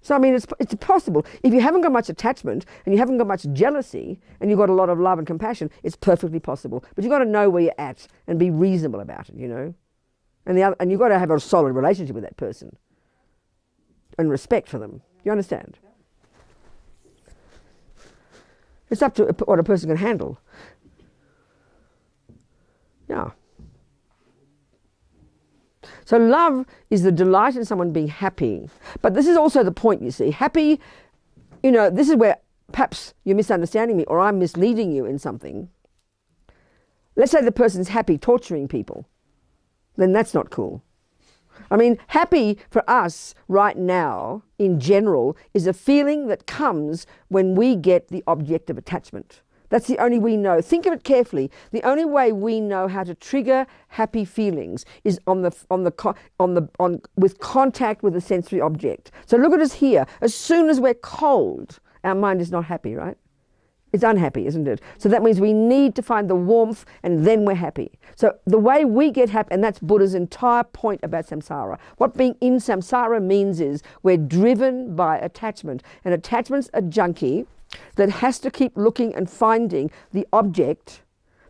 So, I mean, it's possible. If you haven't got much attachment and you haven't got much jealousy and you've got a lot of love and compassion, it's perfectly possible. But you've got to know where you're at and be reasonable about it, you know. And you've got to have a solid relationship with that person and respect for them. You understand? It's up to what a person can handle. Yeah. So love is the delight in someone being happy. But this is also the point, you see. Happy, you know, this is where perhaps you're misunderstanding me or I'm misleading you in something. Let's say the person's happy torturing people. Then that's not cool. I mean, happy for us right now, in general, is a feeling that comes when we get the object of attachment. That's the only we know. Think of it carefully. The only way we know how to trigger happy feelings is with contact with a sensory object. So look at us here. As soon as we're cold, our mind is not happy, right? It's unhappy, isn't it? So that means we need to find the warmth and then we're happy. So the way we get happy, and that's Buddha's entire point about samsara. What being in samsara means is we're driven by attachment. And attachment's a junkie that has to keep looking and finding the object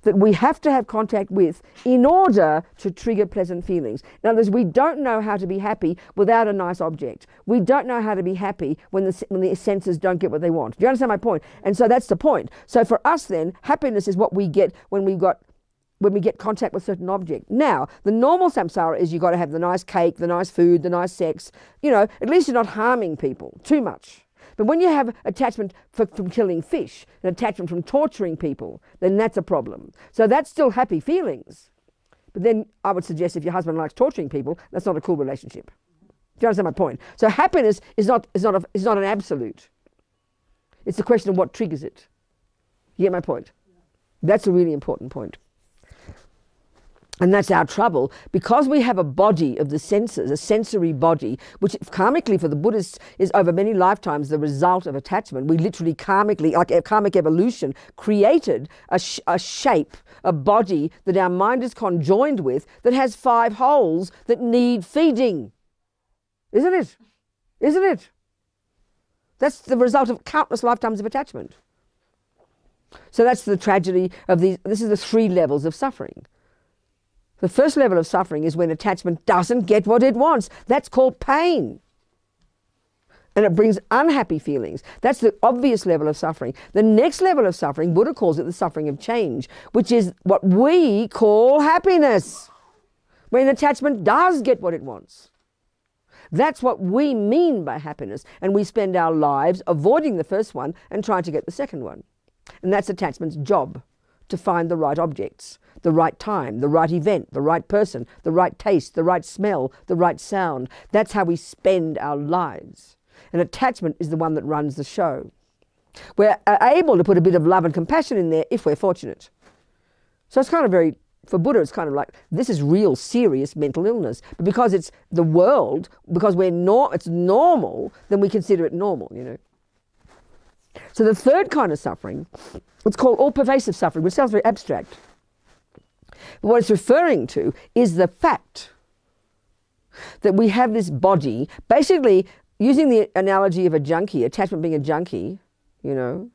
that we have to have contact with in order to trigger pleasant feelings. In other words, we don't know how to be happy without a nice object. We don't know how to be happy when the senses don't get what they want. Do you understand my point? And so that's the point. So for us then, happiness is what we get when we get contact with certain object. Now, the normal samsara is you've got to have the nice cake, the nice food, the nice sex. You know, at least you're not harming people too much. But when you have attachment from killing fish, an attachment from torturing people, then that's a problem. So that's still happy feelings. But then I would suggest if your husband likes torturing people, that's not a cool relationship. Do you understand my point? So happiness is not an absolute. It's a question of what triggers it. You get my point? That's a really important point. And that's our trouble, because we have a body of the senses, a sensory body, which karmically for the Buddhists is over many lifetimes the result of attachment. We literally karmically, like karmic evolution, created a shape, a body that our mind is conjoined with that has 5 holes that need feeding. Isn't it? Isn't it? That's the result of countless lifetimes of attachment. So that's the tragedy of these. This is the 3 levels of suffering. The first level of suffering is when attachment doesn't get what it wants. That's called pain. And it brings unhappy feelings. That's the obvious level of suffering. The next level of suffering, Buddha calls it the suffering of change, which is what we call happiness. When attachment does get what it wants. That's what we mean by happiness. And we spend our lives avoiding the first one and trying to get the second one. And that's attachment's job, to find the right objects, the right time, the right event, the right person, the right taste, the right smell, the right sound. That's how we spend our lives. And attachment is the one that runs the show. We're able to put a bit of love and compassion in there if we're fortunate. So it's kind of very, for Buddha, it's kind of like, this is real serious mental illness. But because it's the world, because it's normal, then we consider it normal, you know. So the third kind of suffering, it's called all-pervasive suffering, which sounds very abstract. But what it's referring to is the fact that we have this body, basically using the analogy of a junkie, attachment being a junkie, you know.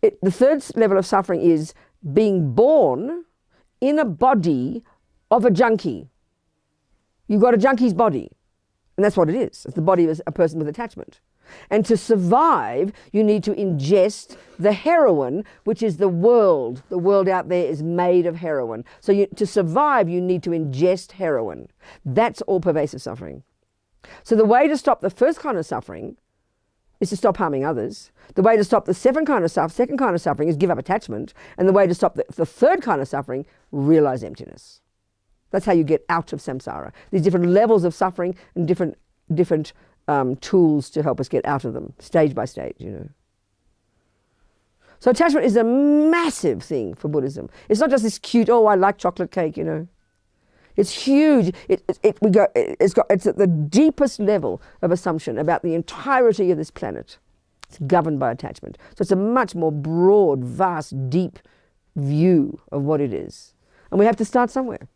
The third level of suffering is being born in a body of a junkie. You've got a junkie's body, and that's what it is. It's the body of a person with attachment. And to survive, you need to ingest the heroin, which is the world. The world out there is made of heroin. So to survive, you need to ingest heroin. That's all pervasive suffering. So the way to stop the first kind of suffering is to stop harming others. The way to stop the second kind of suffering is give up attachment. And the way to stop the third kind of suffering, realize emptiness. That's how you get out of samsara. These different levels of suffering and different tools to help us get out of them, stage by stage, you know. So attachment is a massive thing for Buddhism. It's not just this cute, oh, I like chocolate cake, you know. It's huge. It's at the deepest level of assumption about the entirety of this planet. It's governed by attachment. So it's a much more broad, vast, deep view of what it is. And we have to start somewhere.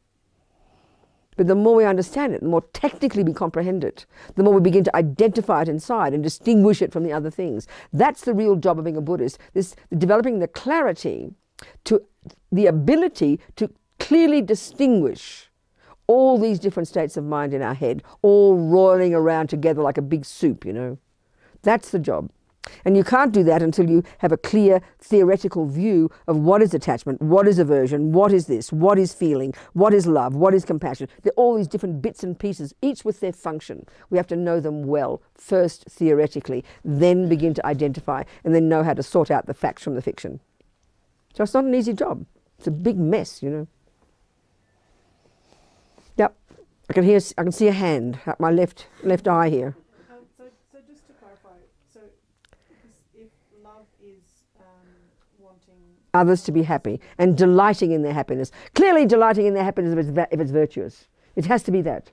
But the more we understand it, the more technically we comprehend it, the more we begin to identify it inside and distinguish it from the other things. That's the real job of being a Buddhist, developing the clarity, to the ability to clearly distinguish all these different states of mind in our head, all roiling around together like a big soup, you know. That's the job. And you can't do that until you have a clear theoretical view of what is attachment, what is aversion, what is this, what is feeling, what is love, what is compassion. They're all these different bits and pieces, each with their function. We have to know them well, first theoretically, then begin to identify, and then know how to sort out the facts from the fiction. So it's not an easy job. It's a big mess, you know. Yep, I can see a hand at my left eye here. So just to clarify, so if love is wanting others to be happy and delighting in their happiness, clearly delighting in their happiness if it's virtuous. It has to be that.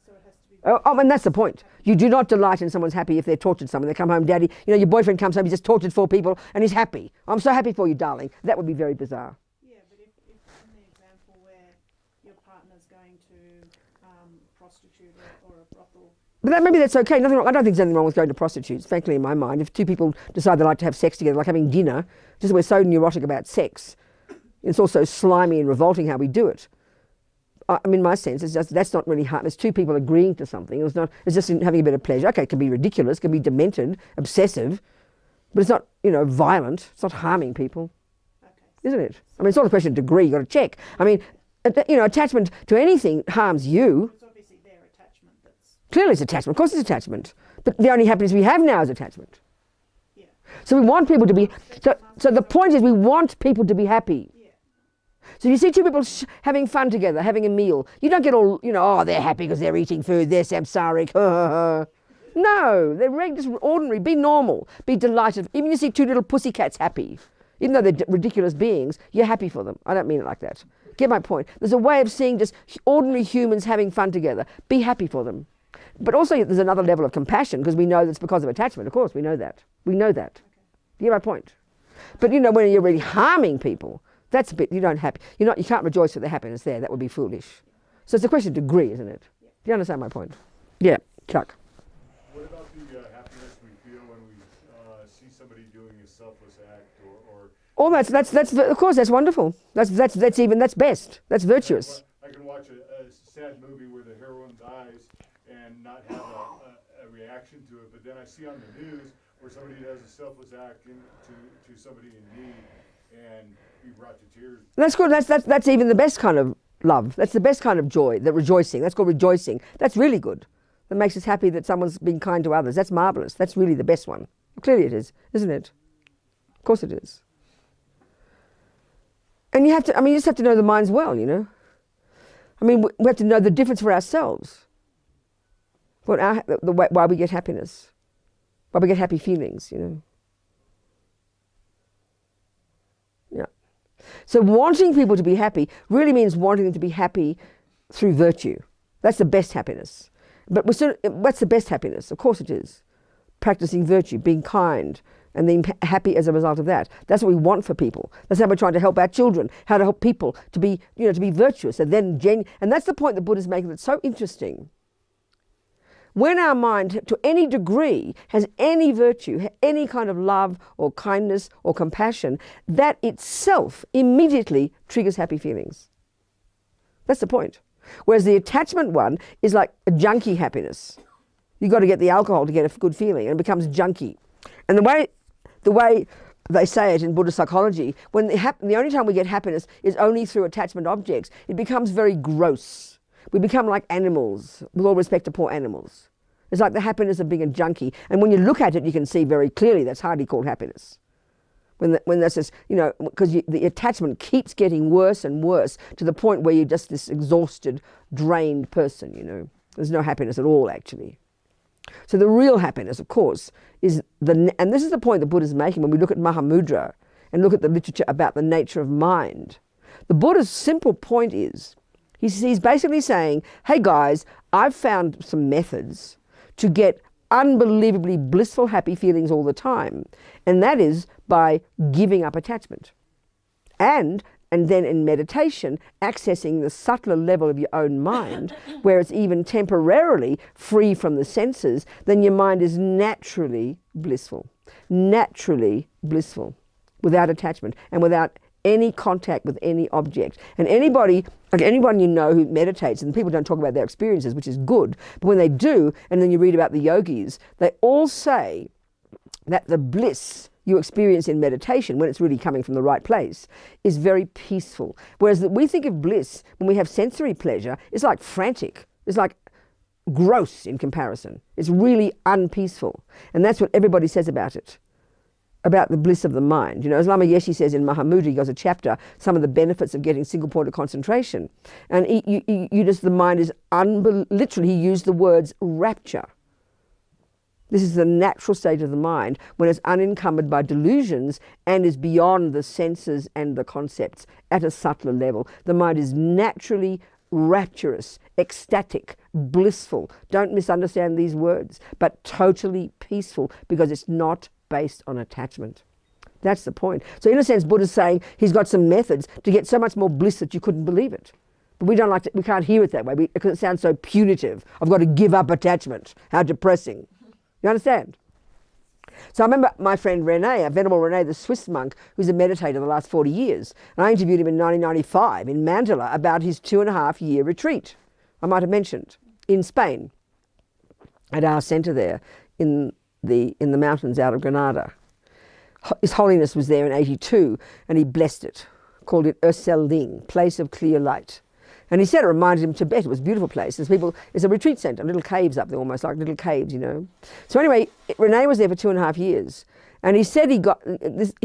so it has to be Oh, and that's the point. You do not delight in someone's happy if they're tortured someone. They come home, daddy, you know, your boyfriend comes home, he's just tortured 4 people and he's happy. I'm so happy for you, darling. That would be very bizarre. Yeah, but if in the example where your partner's going to prostitute or a brothel. But maybe that's okay. Nothing wrong. I don't think there's anything wrong with going to prostitutes, frankly, in my mind. If 2 people decide they like to have sex together, like having dinner, just we're so neurotic about sex. It's also slimy and revolting how we do it. I mean, my sense is just that's not really hard. It's 2 people agreeing to something. It's just having a bit of pleasure. Okay, it can be ridiculous, it can be demented, obsessive, but it's not, you know, violent. It's not harming people, isn't it? I mean, it's not a question of degree. You've got to check. I mean, you know, attachment to anything harms you. It's obviously their attachment that's... Clearly it's attachment. Of course it's attachment. But the only happiness we have now is attachment. Yeah. So we want people to be... So the point is we want people to be happy. So you see 2 people having fun together, having a meal. You don't get all, you know, oh, they're happy because they're eating food, they're samsaric. No, they're just ordinary. Be normal. Be delighted. Even you see 2 little pussycats happy, even though they're ridiculous beings, you're happy for them. I don't mean it like that. Get my point? There's a way of seeing just ordinary humans having fun together. Be happy for them. But also there's another level of compassion because we know that's because of attachment. Of course, we know that. We know that. You get my point? But you know, when you're really harming people, that's a bit, you can't rejoice for the happiness there. That would be foolish. So it's a question of degree, isn't it? Do you understand my point? Yeah, Chuck. What about the happiness we feel when we see somebody doing a selfless act or all that's of course that's wonderful. That's best. That's virtuous. I can watch a sad movie where the heroine dies and not have a reaction to it, but then I see on the news where somebody does a selfless act to somebody in need and be brought to tears. That's good. That's even the best kind of love. That's the best kind of joy, the rejoicing. That's called rejoicing. That's really good. That makes us happy that someone's being kind to others. That's marvellous. That's really the best one. Clearly it is, isn't it? Of course it is. And you just have to know the minds well, you know. I mean, we have to know the difference for ourselves. Why we get happiness. Why we get happy feelings, you know. So wanting people to be happy really means wanting them to be happy through virtue. That's the best happiness. But what's the best happiness? Of course it is. Practicing virtue, being kind, and being happy as a result of that. That's what we want for people. That's how we're trying to help our children, how to help people to be, you know, to be virtuous. And that's the point the Buddha's making that's so interesting. When our mind, to any degree, has any virtue, any kind of love or kindness or compassion, that itself immediately triggers happy feelings. That's the point. Whereas the attachment one is like a junkie happiness. You've got to get the alcohol to get a good feeling, and it becomes junky. And the way they say it in Buddhist psychology, when the only time we get happiness is only through attachment objects, it becomes very gross. We become like animals, with all respect to poor animals. It's like the happiness of being a junkie. And when you look at it, you can see very clearly that's hardly called happiness. When that's just, you know, because the attachment keeps getting worse and worse to the point where you're just this exhausted, drained person, you know. There's no happiness at all, actually. So the real happiness, of course, is and this is the point the Buddha is making when we look at Mahamudra and look at the literature about the nature of mind. The Buddha's simple point is, he's basically saying, hey guys, I've found some methods to get unbelievably blissful, happy feelings all the time. And that is by giving up attachment. And then in meditation, accessing the subtler level of your own mind, where it's even temporarily free from the senses, then your mind is naturally blissful. Naturally blissful. Without attachment and without any contact with any object. And anyone you know who meditates, and people don't talk about their experiences, which is good, but when they do, and then you read about the yogis, they all say that the bliss you experience in meditation, when it's really coming from the right place, is very peaceful. Whereas we think of bliss, when we have sensory pleasure, it's like frantic. It's like gross in comparison. It's really unpeaceful. And that's what everybody says about it. About the bliss of the mind. You know, as Lama Yeshe says in Mahamudra, he goes a chapter, some of the benefits of getting single point of concentration. And the mind is literally, he used the words rapture. This is the natural state of the mind when it's unencumbered by delusions and is beyond the senses and the concepts at a subtler level. The mind is naturally rapturous, ecstatic, blissful. Don't misunderstand these words, but totally peaceful, because it's not based on attachment. That's the point. So in a sense, Buddha's saying he's got some methods to get so much more bliss that you couldn't believe it. But we don't like to, we can't hear it that way because it sounds so punitive. I've got to give up attachment. How depressing. You understand? So I remember my friend Rene, Venerable Rene, the Swiss monk, who's a meditator the last 40 years. And I interviewed him in 1995 in Mandala about his 2.5-year retreat, I might have mentioned, in Spain, at our centre there in the mountains out of Granada. His Holiness was there in 82 and he blessed it, called it Ursel Ling, place of clear light. And he said it reminded him of Tibet. It was a beautiful place. It's a retreat centre, little caves up there, almost like little caves, you know. So anyway, Rene was there for 2.5 years. And he said he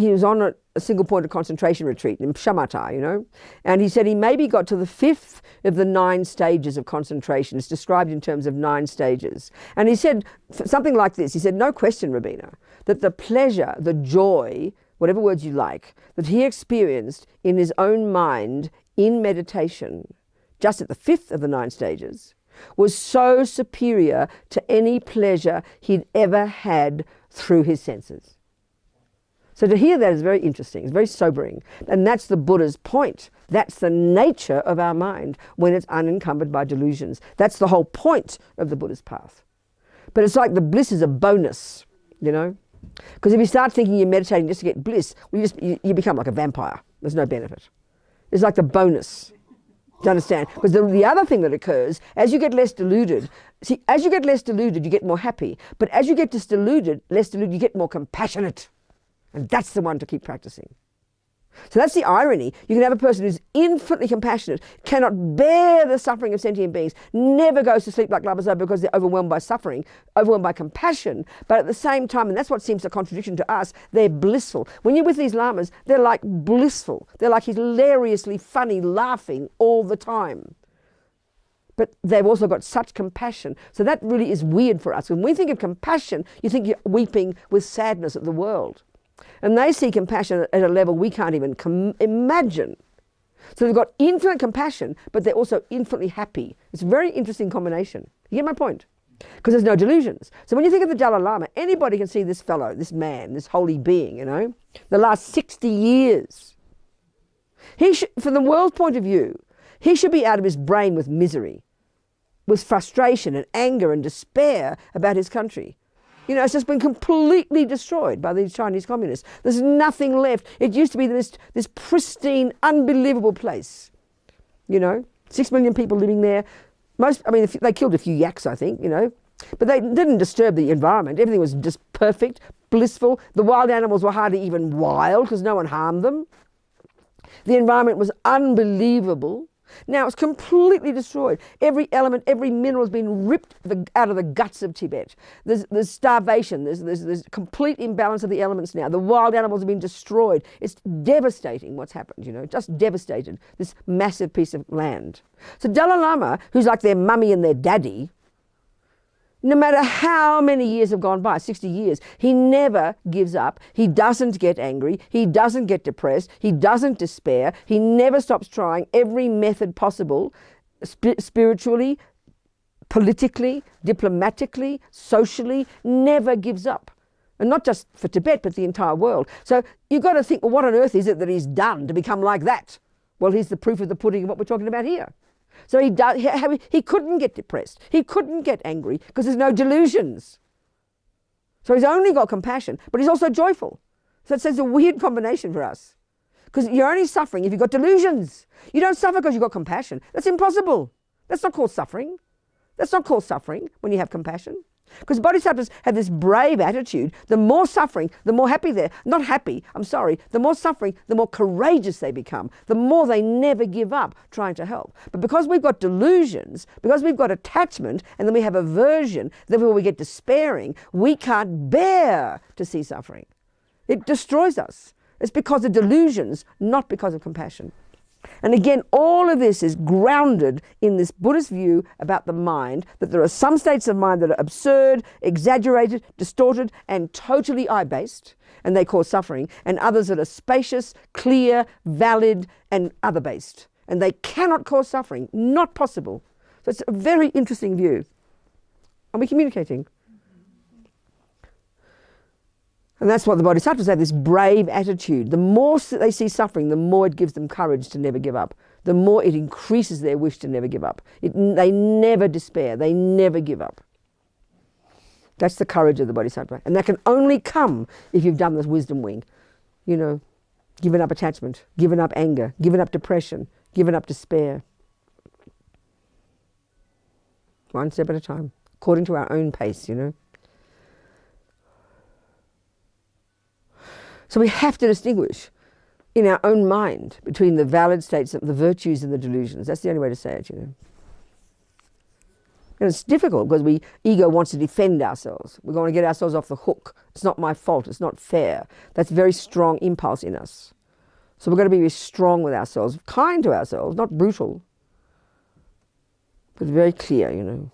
was on a single point of concentration retreat in shamatha, you know. And he said he maybe got to the 5th of the 9 stages of concentration. It's described in terms of 9 stages. And he said something like this. He said, no question, Robina, that the pleasure, the joy, whatever words you like, that he experienced in his own mind in meditation, just at the 5th of the 9 stages, was so superior to any pleasure he'd ever had through his senses. So to hear that is very interesting, it's very sobering. And that's the Buddha's point. That's the nature of our mind when it's unencumbered by delusions. That's the whole point of the Buddhist path. But it's like the bliss is a bonus, you know? Because if you start thinking you're meditating just to get bliss, well, you become like a vampire. There's no benefit. It's like the bonus. Do you understand? Because the other thing that occurs, as you get less deluded, as you get less deluded, you get more happy. But as you get less deluded, you get more compassionate. And that's the one to keep practicing. So that's the irony. You can have a person who's infinitely compassionate, cannot bear the suffering of sentient beings, never goes to sleep like Lawudo because they're overwhelmed by suffering, overwhelmed by compassion, but at the same time, and that's what seems a contradiction to us, they're blissful. When you're with these lamas, they're like blissful. They're like hilariously funny, laughing all the time. But they've also got such compassion. So that really is weird for us. When we think of compassion, you think you're weeping with sadness at the world. And they see compassion at a level we can't even imagine. So they've got infinite compassion, but they're also infinitely happy. It's a very interesting combination. You get my point? Because there's no delusions. So when you think of the Dalai Lama, anybody can see this fellow, this man, this holy being, you know, the last 60 years. From the world's point of view, he should be out of his brain with misery, with frustration and anger and despair about his country. You know, it's just been completely destroyed by these Chinese communists. There's nothing left. It used to be this pristine, unbelievable place. You know, 6 million people living there. They killed a few yaks, I think, you know. But they didn't disturb the environment. Everything was just perfect, blissful. The wild animals were hardly even wild because no one harmed them. The environment was unbelievable. Now it's completely destroyed. Every element, every mineral has been ripped out of the guts of Tibet. There's starvation. There's complete imbalance of the elements now. The wild animals have been destroyed. It's devastating what's happened, you know, just devastated, this massive piece of land. So Dalai Lama, who's like their mummy and their daddy, no matter how many years have gone by, 60 years, he never gives up. He doesn't get angry. He doesn't get depressed. He doesn't despair. He never stops trying every method possible, spiritually, politically, diplomatically, socially, never gives up. And not just for Tibet, but the entire world. So you've got to think, well, what on earth is it that he's done to become like that? Well, here's the proof of the pudding of what we're talking about here. So he couldn't get depressed. He couldn't get angry because there's no delusions. So he's only got compassion, but he's also joyful. So it's a weird combination for us. Because you're only suffering if you've got delusions. You don't suffer because you've got compassion. That's impossible. That's not called suffering. That's not called suffering when you have compassion. Because bodhisattvas have this brave attitude. The more suffering, the more happy they're. Not happy, I'm sorry. The more suffering, the more courageous they become. The more they never give up trying to help. But because we've got delusions, because we've got attachment, and then we have aversion, therefore we get despairing, we can't bear to see suffering. It destroys us. It's because of delusions, not because of compassion. And again, all of this is grounded in this Buddhist view about the mind, that there are some states of mind that are absurd, exaggerated, distorted, and totally I-based, and they cause suffering, and others that are spacious, clear, valid, and other-based. And they cannot cause suffering. Not possible. So it's a very interesting view. Are we communicating? And that's what the Bodhisattvas have, this brave attitude. The more they see suffering, the more it gives them courage to never give up. The more it increases their wish to never give up. They never despair. They never give up. That's the courage of the Bodhisattva. And that can only come if you've done this wisdom wing. You know, given up attachment, given up anger, given up depression, given up despair. One step at a time, according to our own pace, you know. So we have to distinguish in our own mind between the valid states of the virtues and the delusions. That's the only way to say it, you know. And it's difficult because ego wants to defend ourselves. We want to get ourselves off the hook. It's not my fault. It's not fair. That's a very strong impulse in us. So we've got to be very strong with ourselves, kind to ourselves, not brutal, but very clear, you know.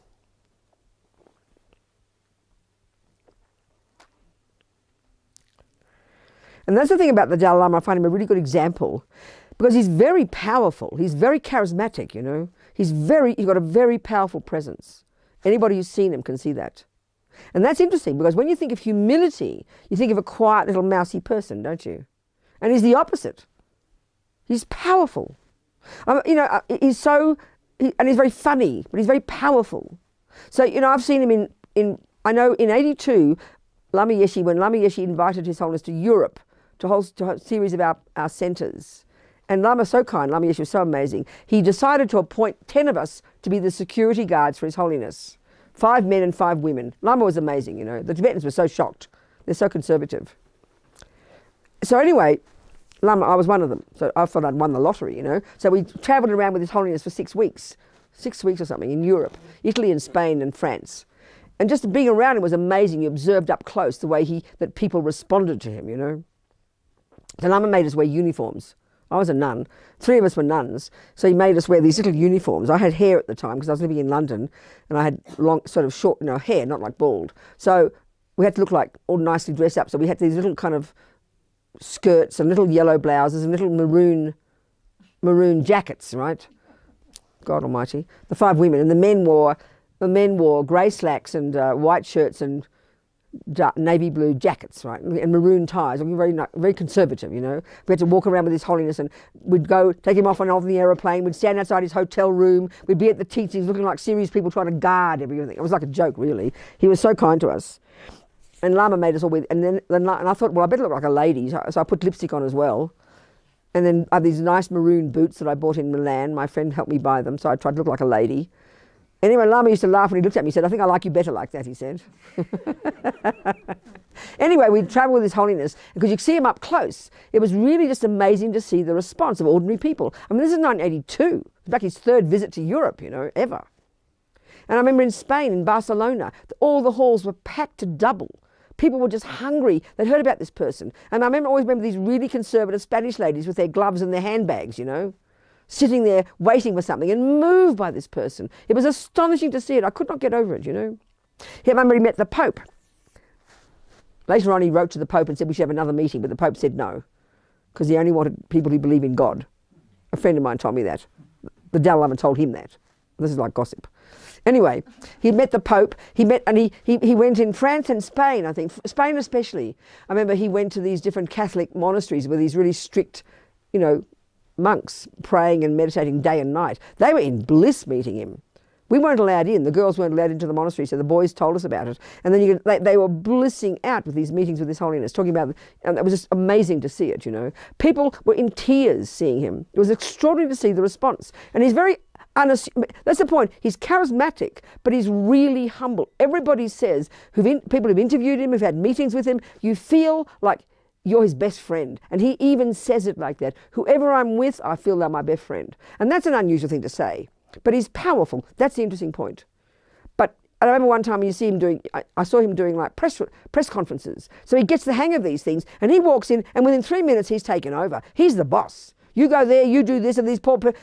And that's the thing about the Dalai Lama. I find him a really good example because he's very powerful. He's very charismatic, you know. He's got a very powerful presence. Anybody who's seen him can see that. And that's interesting because when you think of humility, you think of a quiet little mousy person, don't you? And he's the opposite. He's powerful. You know, and he's very funny, but he's very powerful. So, you know, I've seen him I know in 82, when Lama Yeshe invited His Holiness to Europe to host a series of our centres. And Lama's so kind, Lama Yeshe was so amazing. He decided to appoint 10 of us to be the security guards for His Holiness. 5 men and 5 women. Lama was amazing, you know. The Tibetans were so shocked. They're so conservative. So anyway, Lama, I was one of them. So I thought I'd won the lottery, you know. So we travelled around with His Holiness for 6 weeks. 6 weeks or something in Europe, Italy and Spain and France. And just being around him was amazing. You observed up close the way that people responded to him, you know. The Lama made us wear uniforms. I was a nun. 3 of us were nuns. So he made us wear these little uniforms. I had hair at the time because I was living in London and I had long, sort of short, you know, hair, not like bald. So we had to look like all nicely dressed up. So we had these little kind of skirts and little yellow blouses and little maroon jackets, right? God almighty. The 5 women. And the men wore grey slacks and white shirts and navy blue jackets, right, and maroon ties. I mean, very conservative, you know. We had to walk around with His Holiness, and we'd go take him off on the aeroplane. We'd stand outside his hotel room. We'd be at the teachings, looking like serious people trying to guard everything. It was like a joke, really. He was so kind to us. And Lama made us all with, and I thought, well, I better look like a lady, so I put lipstick on as well. And then I had these nice maroon boots that I bought in Milan. My friend helped me buy them, so I tried to look like a lady. Anyway, Lama used to laugh when he looked at me. He said, "I think I like you better like that," he said. Anyway, we'd travel with His Holiness because you could see him up close. It was really just amazing to see the response of ordinary people. I mean, this is 1982. It's back his 3rd visit to Europe, you know, ever. And I remember in Spain, in Barcelona, all the halls were packed to double. People were just hungry. They'd heard about this person. And I always remember these really conservative Spanish ladies with their gloves and their handbags, you know, sitting there waiting for something and moved by this person. It was astonishing to see it. I could not get over it, you know. I remember he met the Pope. Later on he wrote to the Pope and said we should have another meeting, but the Pope said no, because he only wanted people who believe in God. A friend of mine told me that. The Dalai Lama told him that. This is like gossip. Anyway, he met the Pope. He went in France and Spain, I think. Spain especially. I remember he went to these different Catholic monasteries with these really strict, you know, monks praying and meditating day and night. They were in bliss meeting him. We weren't allowed in. The girls weren't allowed into the monastery, so the boys told us about it. And then they were blissing out with these meetings with His Holiness, talking about, and it was just amazing to see it, you know. People were in tears seeing him. It was extraordinary to see the response. And he's very that's the point. He's charismatic, but he's really humble. Everybody says, people who've interviewed him, who've had meetings with him, you feel like you're his best friend. And he even says it like that. Whoever I'm with, I feel they're my best friend. And that's an unusual thing to say. But he's powerful. That's the interesting point. But I remember one time I saw him doing like press conferences. So he gets the hang of these things and he walks in and within 3 minutes he's taken over. He's the boss. You go there, you do this, and these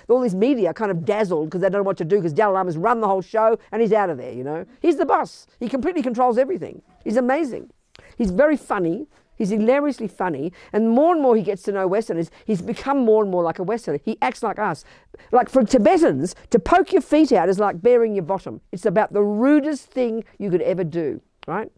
all these media are kind of dazzled because they don't know what to do because Dalai Lama's run the whole show and he's out of there, you know. He's the boss. He completely controls everything. He's amazing. He's very funny. He's hilariously funny, and more he gets to know Westerners, he's become more and more like a Westerner. He acts like us. Like for Tibetans, to poke your feet out is like baring your bottom. It's about the rudest thing you could ever do, right?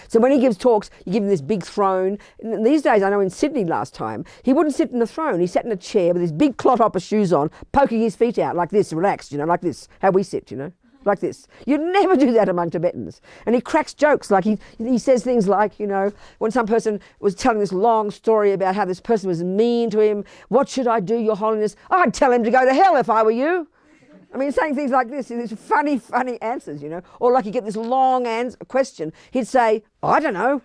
So when he gives talks, you give him this big throne. And these days, I know in Sydney last time, he wouldn't sit in the throne. He sat in a chair with his big clot-hopper shoes on, poking his feet out like this, relaxed, you know, like this, how we sit, you know. Like this. You'd never do that among Tibetans. And he cracks jokes, like he says things like, you know, when some person was telling this long story about how this person was mean to him, what should I do, Your Holiness? I'd tell him to go to hell if I were you. I mean, saying things like this, these funny answers, you know. Or like you get this long question, he'd say, I don't know.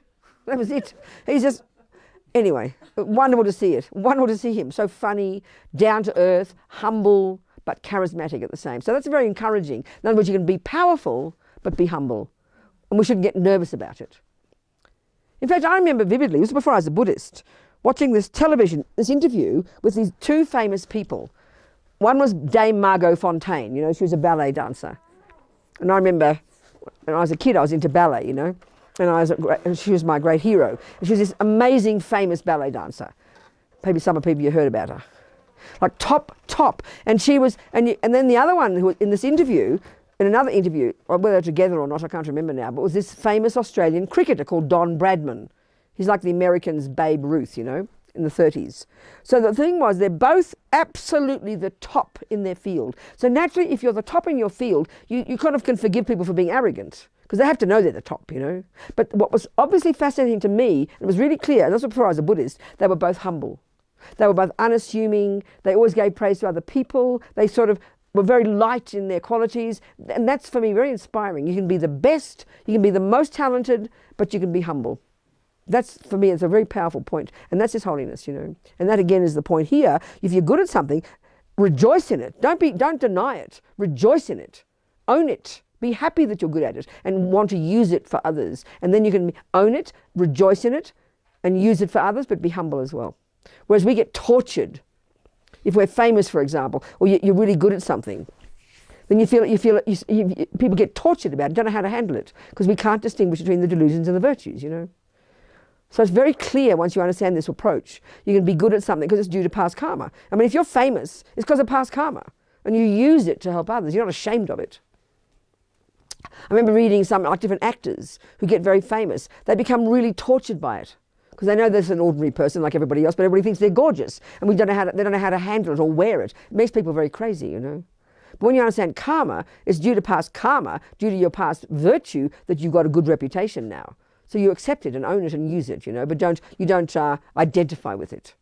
That was it. He's just, anyway, wonderful to see it. Wonderful to see him. So funny, down to earth, humble, but charismatic at the same. So that's very encouraging. In other words, you can be powerful, but be humble. And we shouldn't get nervous about it. In fact, I remember vividly, this was before I was a Buddhist, watching this interview with these two famous people. One was Dame Margot Fonteyn, you know, she was a ballet dancer. And I remember when I was a kid, I was into ballet, you know, and she was my great hero. And she was this amazing, famous ballet dancer. Maybe some of the people you heard about her. Like top. And she was, and then the other one who in this interview, in another interview, or whether they're together or not, I can't remember now, but was this famous Australian cricketer called Don Bradman. He's like the Americans' Babe Ruth, you know, in the 30s. So the thing was, they're both absolutely the top in their field. So naturally, if you're the top in your field, you kind of can forgive people for being arrogant, because they have to know they're the top, you know. But what was obviously fascinating to me, and it was really clear, and that's before I was a Buddhist, they were both humble. They were both unassuming. They always gave praise to other people. They sort of were very light in their qualities. And that's, for me, very inspiring. You can be the best, you can be the most talented, but you can be humble. That's, for me, it's a very powerful point. And that's His Holiness, you know. And that, again, is the point here. If you're good at something, rejoice in it. Don't deny it. Rejoice in it. Own it. Be happy that you're good at it and want to use it for others. And then you can own it, rejoice in it, and use it for others, but be humble as well. Whereas we get tortured. If we're famous, for example, or you're really good at something, then people get tortured about it, don't know how to handle it, because we can't distinguish between the delusions and the virtues, you know. So it's very clear once you understand this approach. You can be good at something because it's due to past karma. I mean, if you're famous, it's because of past karma, and you use it to help others. You're not ashamed of it. I remember reading some like different actors who get very famous. They become really tortured by it. Because they know there's an ordinary person like everybody else, but everybody thinks they're gorgeous, and they don't know how to handle it or wear it. It makes people very crazy, you know. But when you understand karma, it's due to past karma, due to your past virtue, that you've got a good reputation now. So you accept it and own it and use it, you know, but you don't identify with it.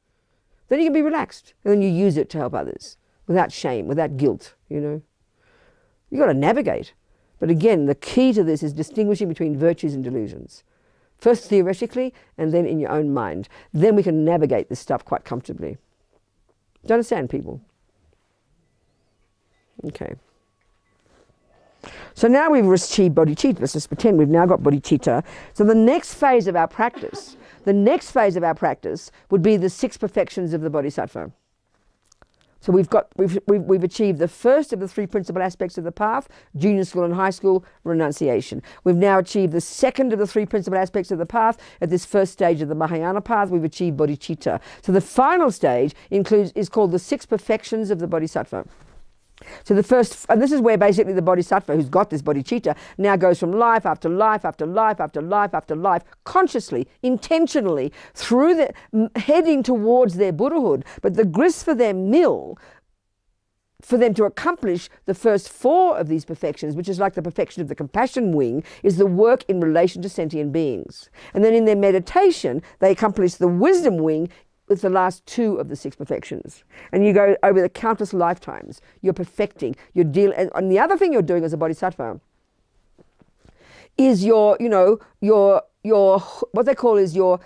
Then you can be relaxed, and then you use it to help others without shame, without guilt, you know. You've got to navigate. But again, the key to this is distinguishing between virtues and delusions. First theoretically, and then in your own mind. Then we can navigate this stuff quite comfortably. Do you understand, people? Okay. So now we've achieved bodhicitta. Let's just pretend we've now got bodhicitta. So the next phase of our practice, would be the 6 perfections of the Bodhisattva. So we've achieved the first of the 3 principal aspects of the path, junior school and high school, renunciation. We've now achieved the second of the 3 principal aspects of the path. At this first stage of the Mahayana path, we've achieved bodhicitta. So the final stage is called the 6 perfections of the Bodhisattva. So the first, and this is where basically the Bodhisattva who's got this bodhicitta now goes from life after life after life after life after life, consciously, intentionally, heading towards their Buddhahood. But the grist for their mill, for them to accomplish the first 4 of these perfections, which is like the perfection of the compassion wing, is the work in relation to sentient beings. And then in their meditation, they accomplish the wisdom wing with the last 2 of the 6 perfections. And you go over the countless lifetimes. You're perfecting. And the other thing you're doing as a bodhisattva is what they call is you're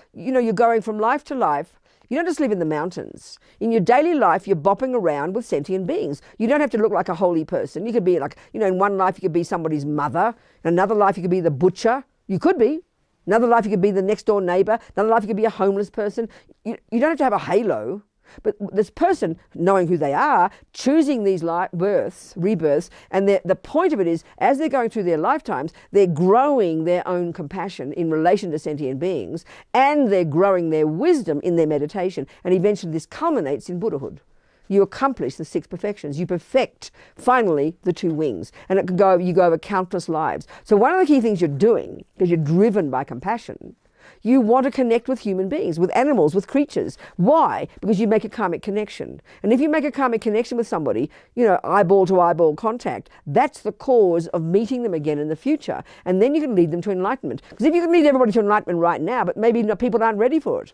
going from life to life. You don't just live in the mountains. In your daily life, you're bopping around with sentient beings. You don't have to look like a holy person. You could be like, in one life you could be somebody's mother. In another life you could be the butcher. You could be. Another life you could be the next door neighbor. Another life you could be a homeless person. You don't have to have a halo. But this person, knowing who they are, choosing these rebirths, and the point of it is, as they're going through their lifetimes, they're growing their own compassion in relation to sentient beings, and they're growing their wisdom in their meditation, and eventually this culminates in Buddhahood. You accomplish the 6 perfections. You perfect, finally, the 2 wings. And you go over countless lives. So one of the key things you're doing, because you're driven by compassion, you want to connect with human beings, with animals, with creatures. Why? Because you make a karmic connection. And if you make a karmic connection with somebody, you know, eyeball to eyeball contact, that's the cause of meeting them again in the future. And then you can lead them to enlightenment. Because if you can lead everybody to enlightenment right now, but maybe people aren't ready for it,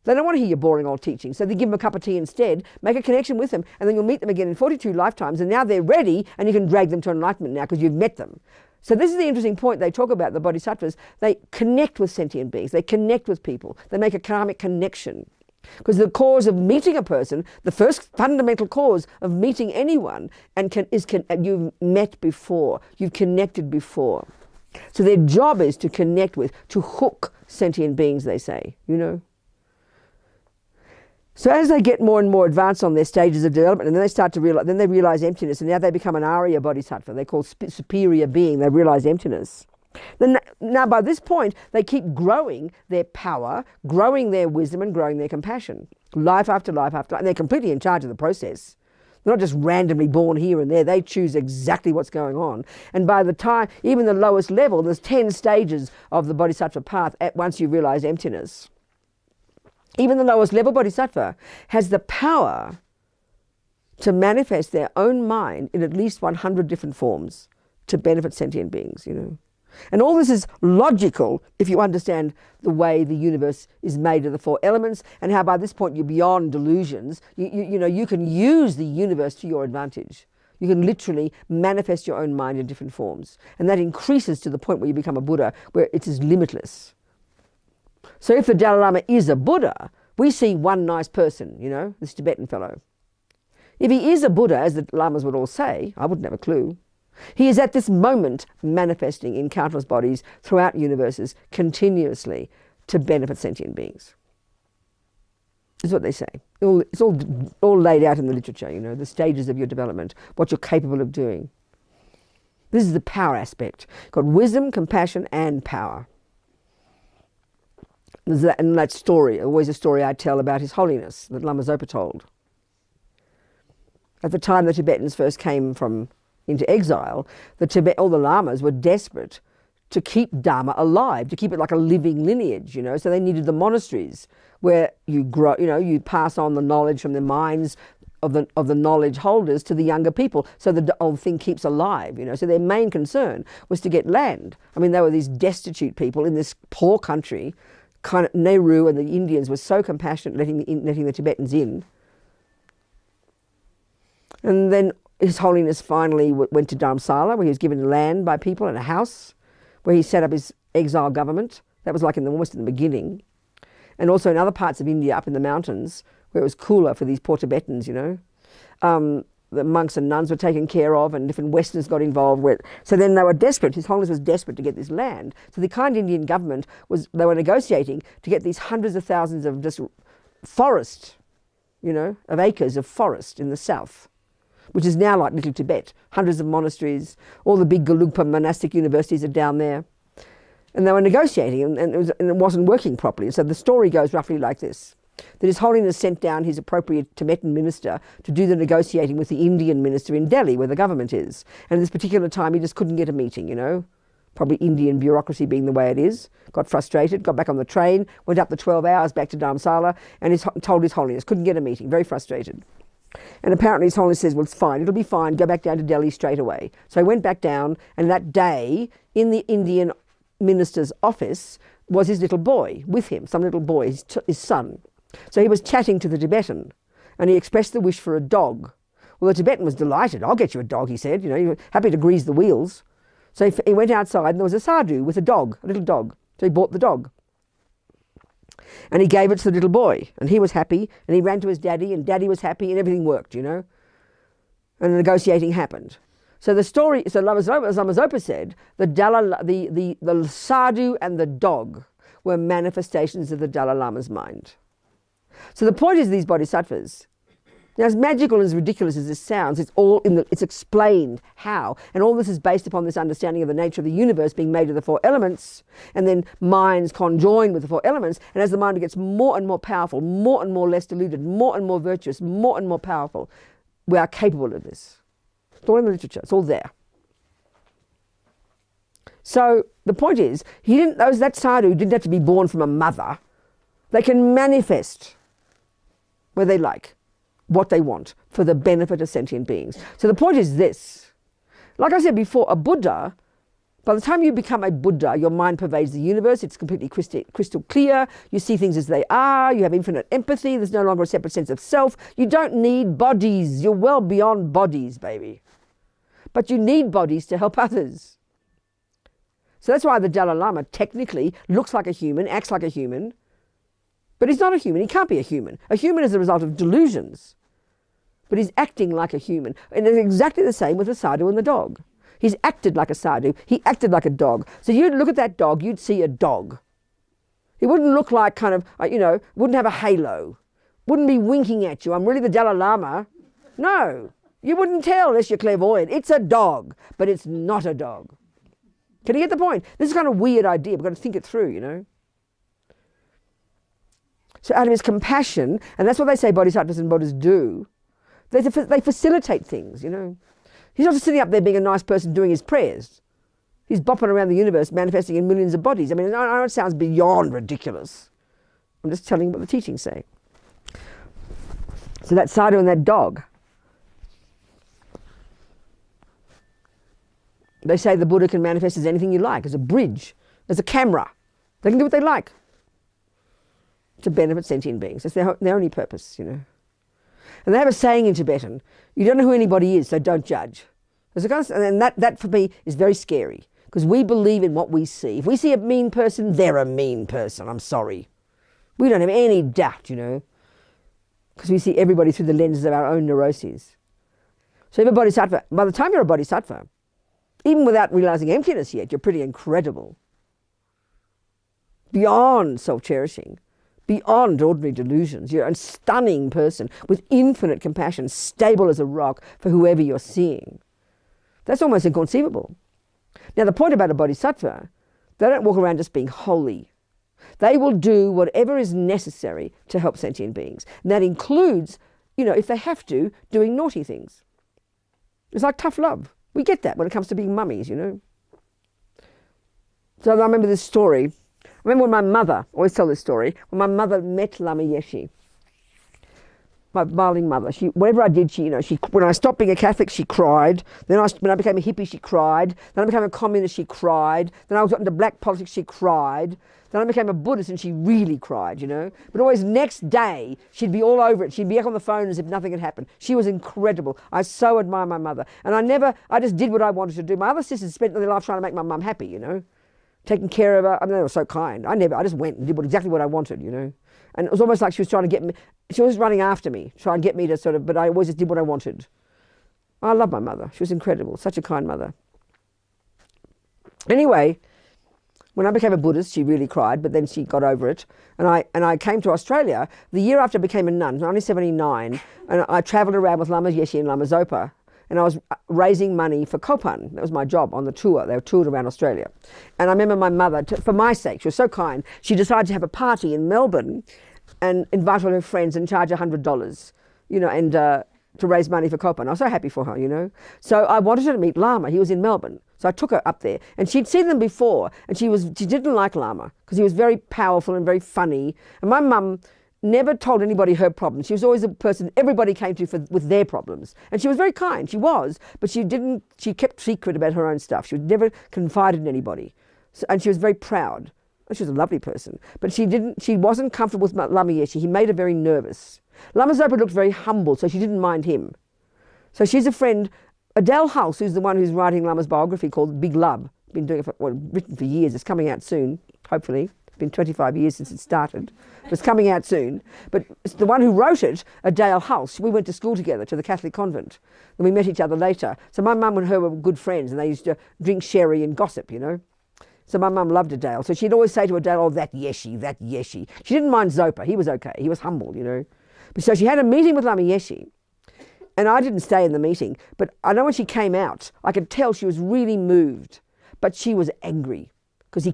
they don't want to hear your boring old teaching. So they give them a cup of tea instead, make a connection with them, and then you'll meet them again in 42 lifetimes, and now they're ready, and you can drag them to enlightenment now because you've met them. So this is the interesting point they talk about, the Bodhisattvas. They connect with sentient beings. They connect with people. They make a karmic connection. Because the cause of meeting a person, the first fundamental cause of meeting anyone, you've met before. You've connected before. So their job is to connect with, to hook sentient beings, they say, you know. So as they get more and more advanced on their stages of development, and then they start to realize, then they realize emptiness, and now they become an Arya Bodhisattva. They call superior being. They realize emptiness. Then now by this point, they keep growing their power, growing their wisdom, and growing their compassion, life after life after life, and they're completely in charge of the process. They're not just randomly born here and there. They choose exactly what's going on. And by the time, even the lowest level, there's 10 stages of the Bodhisattva path once you realize emptiness. Even the lowest level Bodhisattva has the power to manifest their own mind in at least 100 different forms to benefit sentient beings, you know. And all this is logical if you understand the way the universe is made of the 4 elements, and how by this point you're beyond delusions. You know, you can use the universe to your advantage. You can literally manifest your own mind in different forms. And that increases to the point where you become a Buddha, where it is limitless. So if the Dalai Lama is a Buddha, we see one nice person, you know, this Tibetan fellow. If he is a Buddha, as the Lamas would all say, I wouldn't have a clue. He is at this moment manifesting in countless bodies throughout universes continuously to benefit sentient beings. Is what they say. It's all laid out in the literature, you know, the stages of your development, what you're capable of doing. This is the power aspect. Got wisdom, compassion, and power. There's that story, always a story I tell about His Holiness that Lama Zopa told. At the time the Tibetans first came into exile, all the Lamas were desperate to keep Dharma alive, to keep it like a living lineage, you know. So they needed the monasteries where you grow, you know, you pass on the knowledge from the minds of the knowledge holders to the younger people, so the old thing keeps alive, you know. So their main concern was to get land. I mean, they were these destitute people in this poor country. Kind of Nehru and the Indians were so compassionate letting the Tibetans in. And then His Holiness finally went to Dharamsala, where he was given land by people and a house, where he set up his exile government. That was like almost in the beginning. And also in other parts of India, up in the mountains, where it was cooler for these poor Tibetans, you know. The monks and nuns were taken care of, and different Westerners got involved with. So then they were desperate. His Holiness was desperate to get this land. So the kind Indian government they were negotiating to get these hundreds of thousands of just forest, you know, of acres of forest in the south, which is now like Little Tibet. Hundreds of monasteries, all the big Gelugpa monastic universities are down there. And they were negotiating, and it wasn't working properly. So the story goes roughly like this. That His Holiness sent down his appropriate Tibetan minister to do the negotiating with the Indian minister in Delhi, where the government is. And at this particular time, he just couldn't get a meeting, you know. Probably Indian bureaucracy being the way it is. Got frustrated, got back on the train, went up the 12 hours back to Dharamsala, and told His Holiness, couldn't get a meeting, very frustrated. And apparently His Holiness says, well, it's fine, it'll be fine, go back down to Delhi straight away. So he went back down, and that day, in the Indian minister's office, was his little boy with him, some little boy, his son. So he was chatting to the Tibetan, and he expressed the wish for a dog. Well, the Tibetan was delighted. I'll get you a dog, he said. You know, he was happy to grease the wheels. So he went outside, and there was a sadhu with a dog, a little dog. So he bought the dog. And he gave it to the little boy, and he was happy, and he ran to his daddy, and daddy was happy, and everything worked, you know. And the negotiating happened. So the story, so Lama Zopa said, the sadhu and the dog were manifestations of the Dalai Lama's mind. So the point is these bodhisattvas, now as magical and as ridiculous as this sounds, it's explained how. And all this is based upon this understanding of the nature of the universe being made of the 4 elements, and then minds conjoined with the 4 elements. And as the mind gets more and more powerful, more and more less deluded, more and more virtuous, more and more powerful, we are capable of this. It's all in the literature. It's all there. So the point is, that sadhu didn't have to be born from a mother. They can manifest where they like, what they want, for the benefit of sentient beings. So the point is this. Like I said before, a Buddha, by the time you become a Buddha, your mind pervades the universe. It's completely crystal clear. You see things as they are. You have infinite empathy. There's no longer a separate sense of self. You don't need bodies. You're well beyond bodies, baby. But you need bodies to help others. So that's why the Dalai Lama technically looks like a human, acts like a human, but he's not a human. He can't be a human. A human is the result of delusions. But he's acting like a human. And it's exactly the same with the sadhu and the dog. He's acted like a sadhu. He acted like a dog. So you'd look at that dog, you'd see a dog. He wouldn't look like kind of, wouldn't have a halo. Wouldn't be winking at you. I'm really the Dalai Lama. No. You wouldn't tell unless you're clairvoyant. It's a dog, but it's not a dog. Can you get the point? This is kind of a weird idea. We've got to think it through, So out of his compassion, and that's what they say bodhisattvas and Buddhas do, they facilitate things, He's not just sitting up there being a nice person doing his prayers. He's bopping around the universe manifesting in millions of bodies. I mean, I know it sounds beyond ridiculous. I'm just telling you what the teachings say. So that sadhu and that dog. They say the Buddha can manifest as anything you like, as a bridge, as a camera. They can do what they like to benefit sentient beings. That's their only purpose, And they have a saying in Tibetan, you don't know who anybody is, so don't judge. And that for me is very scary, because we believe in what we see. If we see a mean person, they're a mean person. I'm sorry. We don't have any doubt, because we see everybody through the lenses of our own neuroses. So if a bodhisattva, by the time you're a bodhisattva, even without realizing emptiness yet, you're pretty incredible. Beyond self-cherishing. Beyond ordinary delusions. You're a stunning person with infinite compassion, stable as a rock for whoever you're seeing. That's almost inconceivable. Now the point about a bodhisattva, they don't walk around just being holy. They will do whatever is necessary to help sentient beings. And that includes, if they have to, doing naughty things. It's like tough love. We get that when it comes to being mummies, So I remember this story. I remember when my mother, I always tell this story, when my mother met Lama Yeshe, my darling mother. Whatever I did, when I stopped being a Catholic, she cried. Then when I became a hippie, she cried. Then I became a communist, she cried. Then I got into black politics, she cried. Then I became a Buddhist and she really cried, But always next day, she'd be all over it. She'd be back on the phone as if nothing had happened. She was incredible. I so admire my mother. And I just did what I wanted to do. My other sisters spent their life trying to make my mum happy, Taking care of her. I mean, they were so kind. I just went and did exactly what I wanted, And it was almost like she was trying to get me, she was running after me, trying to get me to but I always just did what I wanted. I love my mother. She was incredible. Such a kind mother. Anyway, when I became a Buddhist, she really cried, but then she got over it. And I came to Australia the year after I became a nun, 1979, and I travelled around with Lama Yeshe and Lama Zopa. And I was raising money for Kopan. That was my job on the tour. They were toured around Australia. And I remember my mother, for my sake, she was so kind, she decided to have a party in Melbourne and invite all her friends and charge $100, and to raise money for Kopan. I was so happy for her, So I wanted her to meet Lama. He was in Melbourne. So I took her up there. And she'd seen them before. And she didn't like Lama because he was very powerful and very funny. And my mum never told anybody her problems. She was always a person everybody came to with their problems. And she was very kind, she was, but she kept secret about her own stuff. She never confided in anybody. And she was very proud. She was a lovely person. But she wasn't comfortable with Lama Yeshe. He made her very nervous. Lama Zopa looked very humble, so she didn't mind him. So she's a friend, Adele House, who's the one who's writing Lama's biography called Big Love. Been doing it written for years. It's coming out soon, hopefully. It's been 25 years since it started. It's coming out soon. But the one who wrote it, Adele House, we went to school together, to the Catholic convent. And we met each other later. So my mum and her were good friends, and they used to drink sherry and gossip, So my mum loved Adele. So she'd always say to Adele, oh, that Yeshe, that Yeshe. She didn't mind Zopa. He was okay. He was humble, you know. But so she had a meeting with Lama Yeshe. And I didn't stay in the meeting. But I know when she came out, I could tell she was really moved. But she was angry. Because he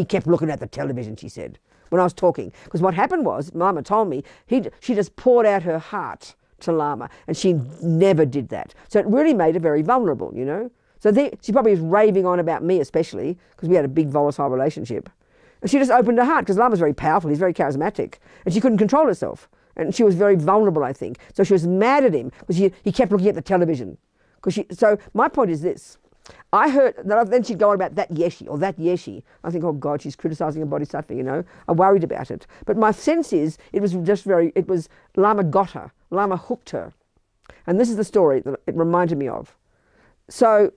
kept looking at the television, she said, when I was talking. Because what happened was, Mama told me, she just poured out her heart to Lama. And she never did that. So it really made her very vulnerable, you know. So she probably was raving on about me especially, because we had a big volatile relationship. And she just opened her heart, because Lama's very powerful, he's very charismatic. And she couldn't control herself. And she was very vulnerable, I think. So she was mad at him, because he kept looking at the television. So my point is this. I heard that then she'd go on about that Yeshe or that Yeshe. I think, oh God, she's criticising a bodhisattva, you know. I worried about it. But my sense is it was Lama got her. Lama hooked her. And this is the story that it reminded me of. So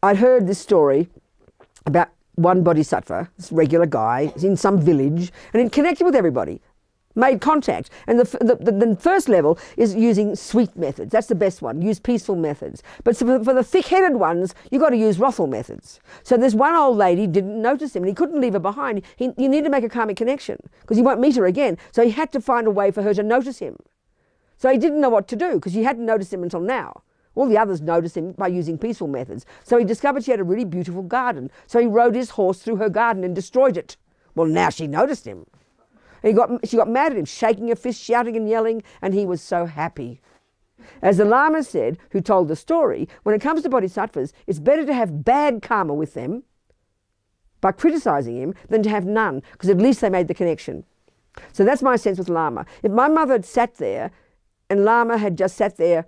I'd heard this story about one bodhisattva, this regular guy, in some village, and he connected with everybody, made contact. And the first level is using sweet methods. That's the best one. Use peaceful methods. But for the thick-headed ones, you've got to use wrathful methods. So this one old lady didn't notice him, and he couldn't leave her behind. You need to make a karmic connection, because he won't meet her again. So he had to find a way for her to notice him. So he didn't know what to do, because she hadn't noticed him until now. All the others noticed him by using peaceful methods. So he discovered she had a really beautiful garden. So he rode his horse through her garden and destroyed it. Well, now she noticed him. And she got mad at him, shaking her fist, shouting and yelling, and he was so happy. As the Lama said, who told the story, when it comes to bodhisattvas, it's better to have bad karma with them by criticising him than to have none, because at least they made the connection. So that's my sense with Lama. If my mother had sat there and Lama had just sat there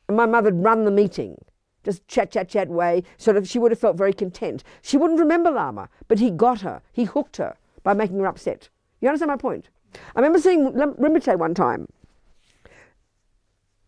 and my mother had run the meeting, just chat way, sort of, she would have felt very content. She wouldn't remember Lama, but he got her, he hooked her by making her upset. You understand my point? I remember seeing Rinpoche one time.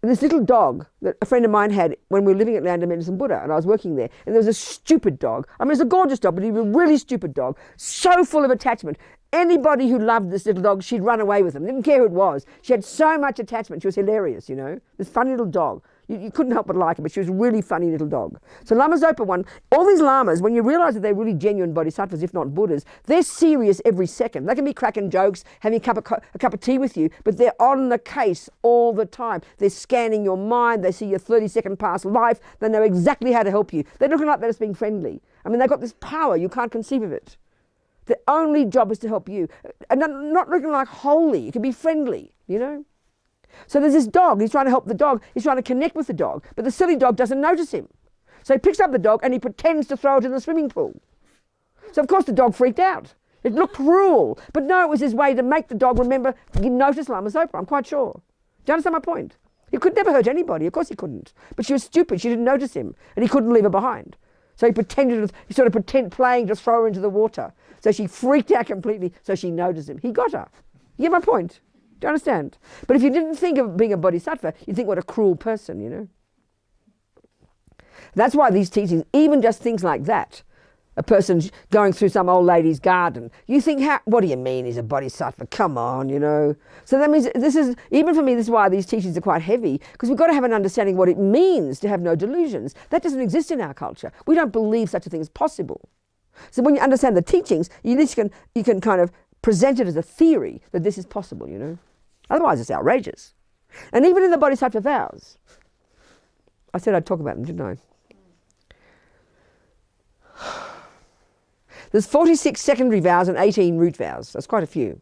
This little dog that a friend of mine had when we were living at Land of Medicine Buddha, and I was working there, and there was a stupid dog. I mean, it's a gorgeous dog, but he was a really stupid dog, so full of attachment. Anybody who loved this little dog, she'd run away with him. Didn't care who it was. She had so much attachment. She was hilarious, you know. This funny little dog. You couldn't help but like her, but she was a really funny little dog. So Lama Zopa one, all these lamas, when you realise that they're really genuine bodhisattvas, if not Buddhas, they're serious every second. They can be cracking jokes, having a cup of tea with you, but they're on the case all the time. They're scanning your mind. They see your 30-second past life. They know exactly how to help you. They're looking like they're just being friendly. I mean, they've got this power. You can't conceive of it. The only job is to help you. And not looking like holy. You can be friendly, you know. So there's this dog, he's trying to help the dog, he's trying to connect with the dog, but the silly dog doesn't notice him. So he picks up the dog and he pretends to throw it in the swimming pool. So of course the dog freaked out. It looked cruel, but no, it was his way to make the dog remember, notice Lama Zopa, I'm quite sure. Do you understand my point? He could never hurt anybody, of course he couldn't. But she was stupid, she didn't notice him, and he couldn't leave her behind. So he sort of pretend playing to throw her into the water. So she freaked out completely, so she noticed him. He got her. You get my point? Do you understand? But if you didn't think of being a bodhisattva, you'd think what a cruel person, you know. That's why these teachings, even just things like that, a person going through some old lady's garden, you think, what do you mean he's a bodhisattva? Come on, you know. So that means even for me, this is why these teachings are quite heavy, because we've got to have an understanding what it means to have no delusions. That doesn't exist in our culture. We don't believe such a thing is possible. So when you understand the teachings, you can kind of present it as a theory that this is possible, you know. Otherwise it's outrageous. And even in the Bodhisattva vows, I said I'd talk about them, didn't I? There's 46 secondary vows and 18 root vows. That's quite a few.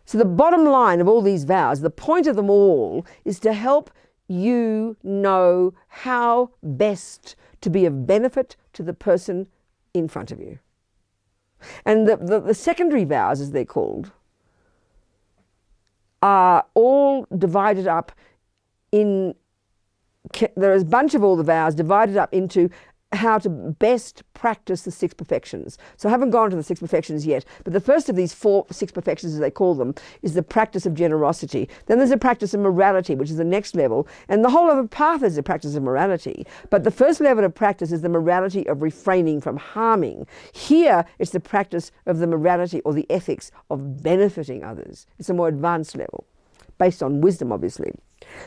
So the bottom line of all these vows, the point of them all, is to help you know how best to be of benefit to the person in front of you. And the secondary vows, as they're called, are all divided up in, there is a bunch of all the vows divided up into how to best practice the 6 perfections. So I haven't gone to the 6 perfections yet, but the first of these 6 perfections, as they call them, is the practice of generosity. Then there's a practice of morality, which is the next level, and the whole other path is a practice of morality. But the first level of practice is the morality of refraining from harming. Here, it's the practice of the morality or the ethics of benefiting others. It's a more advanced level, based on wisdom, obviously.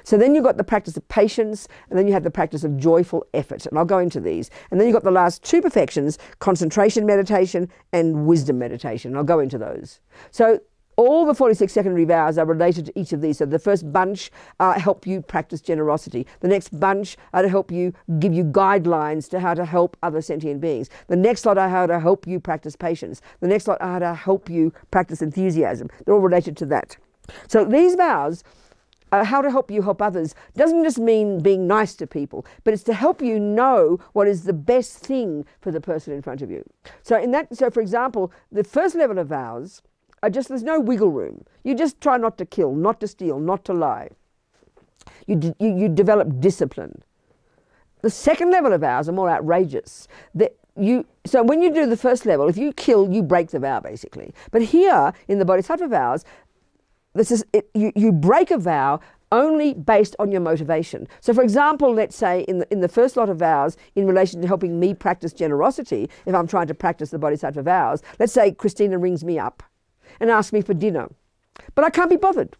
So then you've got the practice of patience, and then you have the practice of joyful effort. And I'll go into these. And then you've got the last two perfections, concentration meditation and wisdom meditation. And I'll go into those. So all the 46 secondary vows are related to each of these. So the first bunch help you practice generosity. The next bunch are to help you, give you guidelines to how to help other sentient beings. The next lot are how to help you practice patience. The next lot are how to help you practice enthusiasm. They're all related to that. So these vows, how to help you help others, doesn't just mean being nice to people, but it's to help you know what is the best thing for the person in front of you. So for example, the first level of vows are just, there's no wiggle room. You just try not to kill, not to steal, not to lie. You develop discipline. The second level of vows are more outrageous. So when you do the first level, if you kill, you break the vow basically. But here in the Bodhisattva vows, you break a vow only based on your motivation. So for example, let's say in the first lot of vows in relation to helping me practice generosity, if I'm trying to practice the Bodhisattva vows, let's say Christina rings me up and asks me for dinner, but I can't be bothered.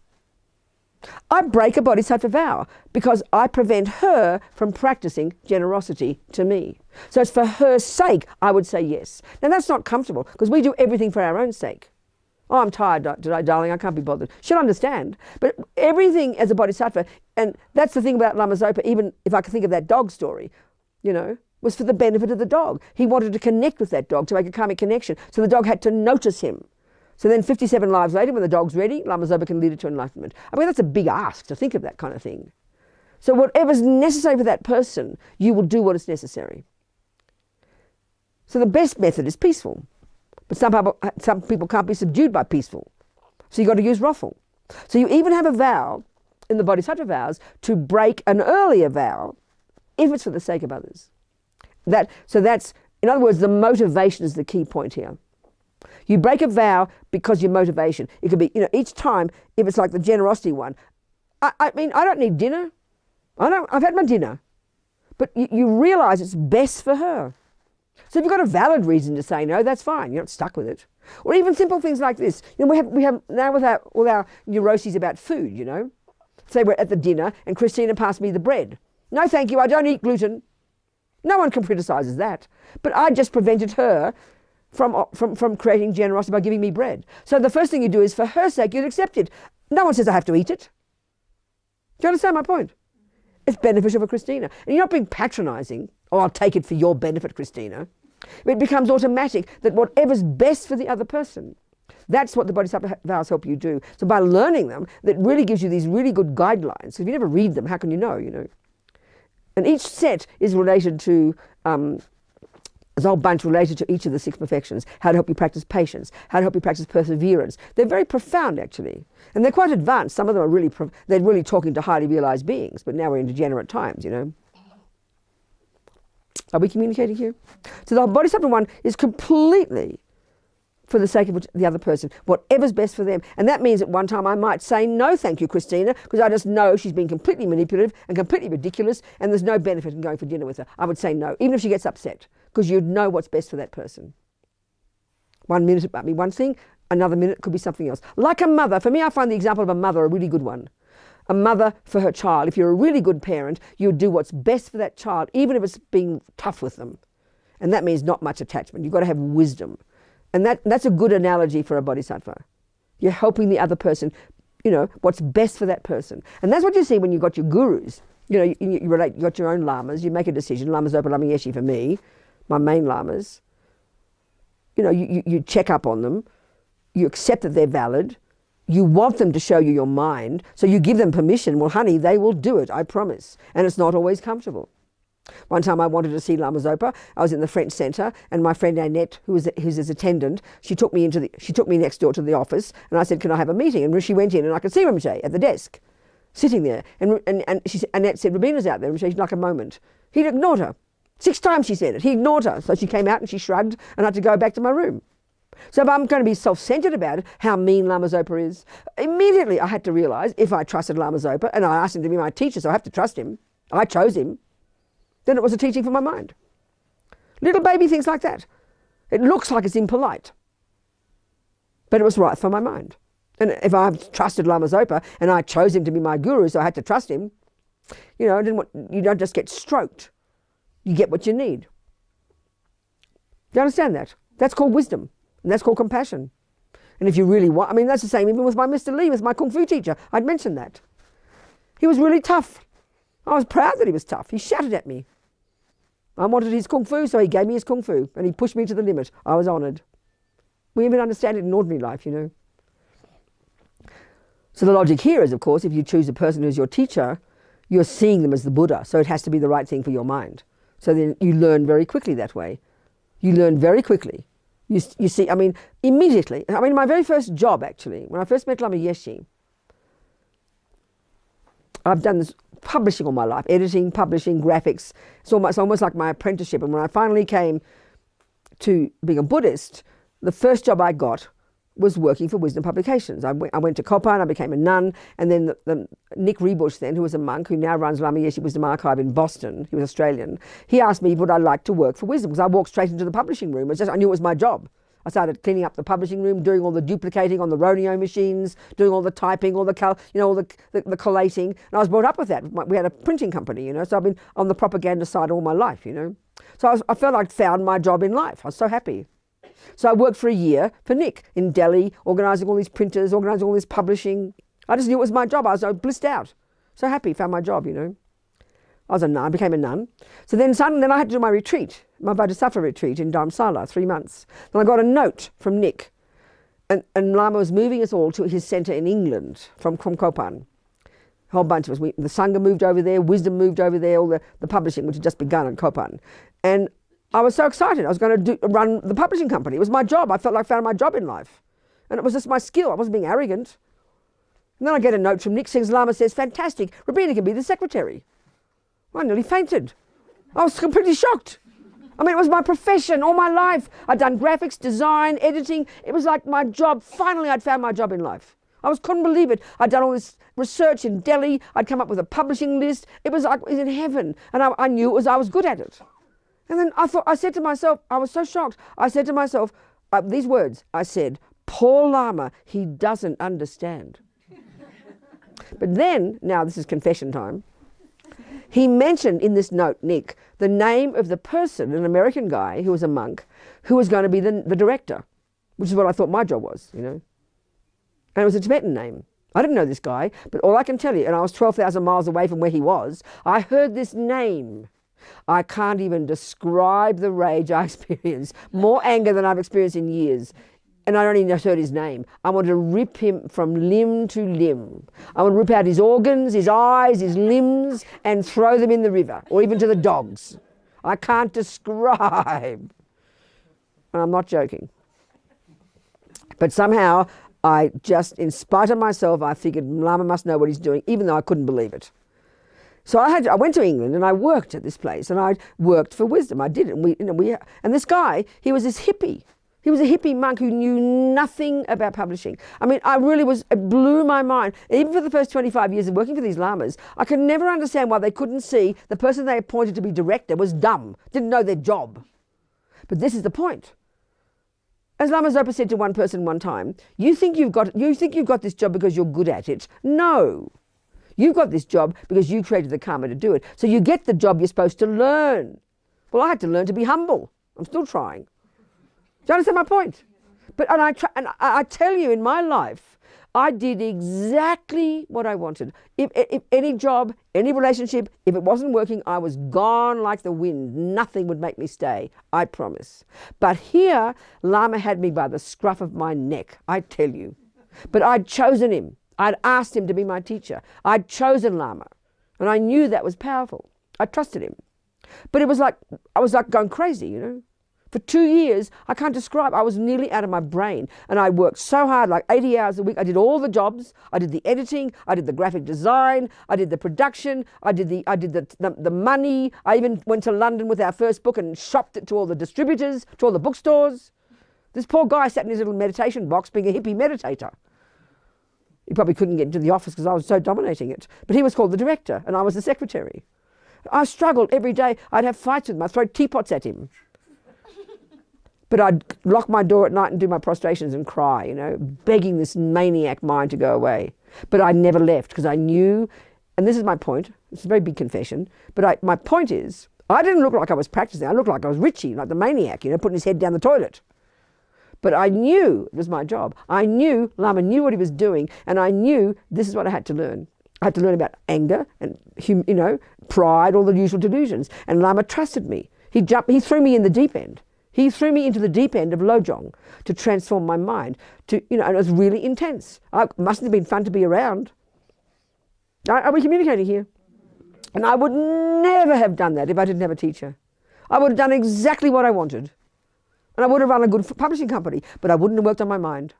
I break a Bodhisattva vow because I prevent her from practicing generosity to me. So it's for her sake I would say yes. Now that's not comfortable because we do everything for our own sake. Oh, I'm tired today, darling, I can't be bothered. She'll understand. But everything as a Bodhisattva, and that's the thing about Lama Zopa, even if I can think of that dog story, was for the benefit of the dog. He wanted to connect with that dog to make a karmic connection. So the dog had to notice him. So then 57 lives later, when the dog's ready, Lama Zopa can lead it to enlightenment. I mean, that's a big ask to think of that kind of thing. So whatever's necessary for that person, you will do what is necessary. So the best method is peaceful. But some people can't be subdued by peaceful. So you've got to use wrathful. So you even have a vow in the Bodhisattva vows to break an earlier vow if it's for the sake of others. So that's, in other words, the motivation is the key point here. You break a vow because your motivation. It could be, each time, if it's like the generosity one, I mean, I don't need dinner. I've had my dinner. But you realize it's best for her. So if you've got a valid reason to say no, that's fine. You're not stuck with it. Or even simple things like this. We have now with all our neuroses about food, Say we're at the dinner and Christina passed me the bread. No, thank you, I don't eat gluten. No one can criticize that. But I just prevented her from creating generosity by giving me bread. So the first thing you do is, for her sake, you'd accept it. No one says I have to eat it. Do you understand my point? It's beneficial for Christina. And you're not being patronizing, oh, I'll take it for your benefit, Christina. It becomes automatic that whatever's best for the other person, that's what the Bodhisattva vows help you do. So by learning them, that really gives you these really good guidelines. So if you never read them, how can you know, And each set is related to, there's a whole bunch related to each of the 6 perfections. How to help you practice patience, how to help you practice perseverance. They're very profound, actually. And they're quite advanced. Some of them are they're really talking to highly realized beings, but now we're in degenerate times, Are we communicating here? So the Bodhisattva one is completely for the sake of the other person, whatever's best for them. And that means at one time I might say, no, thank you, Christina, because I just know she's been completely manipulative and completely ridiculous and there's no benefit in going for dinner with her. I would say no, even if she gets upset, because you'd know what's best for that person. 1 minute it might be one thing, another minute it could be something else. Like a mother. For me, I find the example of a mother a really good one. A mother for her child. If you're a really good parent, you'll do what's best for that child, even if it's being tough with them. And that means not much attachment. You've got to have wisdom. And that's a good analogy for a bodhisattva. You're helping the other person, what's best for that person. And that's what you see when you've got your gurus. You relate, you've got your own lamas, you make a decision, Lama Zopa Lama Yeshe for me, my main lamas. You check up on them, you accept that they're valid, you want them to show you your mind, so you give them permission. Well, honey, they will do it, I promise. And it's not always comfortable. One time I wanted to see Lama Zopa. I was in the French Centre, and my friend Annette, who's his attendant, she took me next door to the office, and I said, "Can I have a meeting?" And she went in, and I could see Rinpoche at the desk, sitting there. And Annette said, "Robina's out there." Rinpoche, she'd like a moment. He'd ignored her. 6 times she said it. He ignored her. So she came out and she shrugged, and I had to go back to my room. So if I'm going to be self-centered about it, how mean Lama Zopa is, immediately I had to realise, if I trusted Lama Zopa, and I asked him to be my teacher, so I have to trust him, I chose him, then it was a teaching for my mind. Little baby things like that. It looks like it's impolite, but it was right for my mind. And if I trusted Lama Zopa and I chose him to be my guru, so I had to trust him, you know, you don't just get stroked. You get what you need. Do you understand that? That's called wisdom. And that's called compassion. And if you really want, I mean, that's the same even with my Mr. Lee, with my Kung Fu teacher. I'd mentioned that. He was really tough. I was proud that he was tough. He shouted at me. I wanted his Kung Fu, so he gave me his Kung Fu. And he pushed me to the limit. I was honoured. We even understand it in ordinary life, you know. So the logic here is, of course, if you choose a person who's your teacher, you're seeing them as the Buddha. So it has to be the right thing for your mind. So then you learn very quickly that way. You learn very quickly. You see, I mean, immediately. I mean, my very first job, actually, when I first met Lama Yeshe, I've done this publishing all my life, editing, publishing, graphics. It's almost like my apprenticeship. And when I finally came to being a Buddhist, the first job I got was working for Wisdom Publications. I went to Gompa and I became a nun, and then Nick Rebush then, who was a monk, who now runs Lama Yeshe Wisdom Archive in Boston, he was Australian, he asked me would I like to work for Wisdom, because I walked straight into the publishing room. I knew it was my job. I started cleaning up the publishing room, doing all the duplicating on the Roneo machines, doing all the typing, all the all the collating, and I was brought up with that. We had a printing company, you know, so I've been on the propaganda side all my life, you know. So I felt I'd found my job in life. I was so happy. So I worked for a year for Nick in Delhi, organising all these printers, organising all this publishing. I just knew it was my job. I was so blissed out. So happy, found my job, you know. I was a nun, became a nun. So then suddenly I had to do my retreat, my Bodhisattva retreat in Dharamsala, 3 months. Then I got a note from Nick. And Lama was moving us all to his centre in England from Kopan. A whole bunch of us. The Sangha moved over there, Wisdom moved over there, all the publishing, which had just begun in Kopan. And I was so excited. I was going to run the publishing company. It was my job. I felt like I found my job in life. And it was just my skill. I wasn't being arrogant. And then I get a note from Nick saying, Lama says, fantastic, Robina can be the secretary. I nearly fainted. I was completely shocked. I mean, it was my profession all my life. I'd done graphics, design, editing. It was like my job. Finally, I'd found my job in life. Couldn't believe it. I'd done all this research in Delhi. I'd come up with a publishing list. It was like it was in heaven. And I knew I was good at it. And then I said to myself, I was so shocked. I said to myself, these words, I said, poor Lama, he doesn't understand. But then, now this is confession time, he mentioned in this note, Nick, the name of the person, an American guy who was a monk, who was going to be the director, which is what I thought my job was, you know. And it was a Tibetan name. I didn't know this guy, but all I can tell you, and I was 12,000 miles away from where he was, I heard this name. I can't even describe the rage I experienced. More anger than I've experienced in years. And I only just heard his name. I wanted to rip him from limb to limb. I want to rip out his organs, his eyes, his limbs, and throw them in the river, or even to the dogs. I can't describe. And I'm not joking. But somehow, I just, in spite of myself, I figured Lama must know what he's doing, even though I couldn't believe it. So I went to England and I worked at this place, and I worked for Wisdom. I did it, and this guy, he was this hippie. He was a hippie monk who knew nothing about publishing. I mean, it blew my mind. Even for the first 25 years of working for these lamas, I could never understand why they couldn't see the person they appointed to be director was dumb, didn't know their job. But this is the point. As Lama Zopa said to one person one time, you think you've got this job because you're good at it. No. You've got this job because you created the karma to do it. So you get the job you're supposed to learn. Well, I had to learn to be humble. I'm still trying. Do you understand my point? But I tell you, in my life, I did exactly what I wanted. If any job, any relationship, if it wasn't working, I was gone like the wind. Nothing would make me stay, I promise. But here, Lama had me by the scruff of my neck, I tell you. But I'd chosen him. I'd asked him to be my teacher. I'd chosen Lama. And I knew that was powerful. I trusted him. But I was like going crazy, you know. For 2 years, I can't describe, I was nearly out of my brain. And I worked so hard, like 80 hours a week. I did all the jobs. I did the editing. I did the graphic design. I did the production. I did the money. I even went to London with our first book and shopped it to all the distributors, to all the bookstores. This poor guy sat in his little meditation box being a hippie meditator. He probably couldn't get into the office because I was so dominating it. But he was called the director and I was the secretary. I struggled every day. I'd have fights with him. I'd throw teapots at him. But I'd lock my door at night and do my prostrations and cry, you know, begging this maniac mind to go away. But I never left because I knew, and this is my point, it's a very big confession, but my point is, I didn't look like I was practicing. I looked like I was Richie, like the maniac, you know, putting his head down the toilet. But I knew it was my job. I knew Lama knew what he was doing, and I knew this is what I had to learn. I had to learn about anger and, you know, pride, all the usual delusions. And Lama trusted me. He threw me in the deep end. He threw me into the deep end of Lojong to transform my mind. And it was really intense. It mustn't have been fun to be around. Are we communicating here? And I would never have done that if I didn't have a teacher. I would have done exactly what I wanted. And I would have run a good publishing company, but I wouldn't have worked on my mind.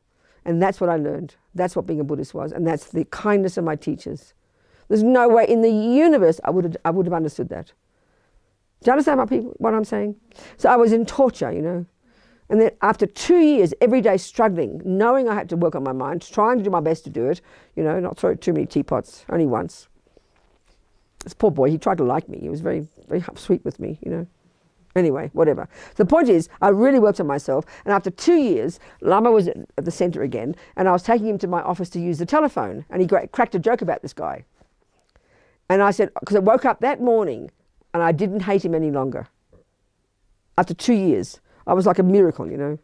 And that's what I learned. That's what being a Buddhist was. And that's the kindness of my teachers. There's no way in the universe I would have understood that. Do you understand what I'm saying? So I was in torture, you know. And then after 2 years, every day struggling, knowing I had to work on my mind, trying to do my best to do it, you know, not throw too many teapots, only once. This poor boy, he tried to like me. He was very, very sweet with me, you know. Anyway, whatever. The point is, I really worked on myself. And after 2 years, Lama was at the centre again, and I was taking him to my office to use the telephone. And he cracked a joke about this guy. And I said, because I woke up that morning, and I didn't hate him any longer. After 2 years, I was like a miracle, you know.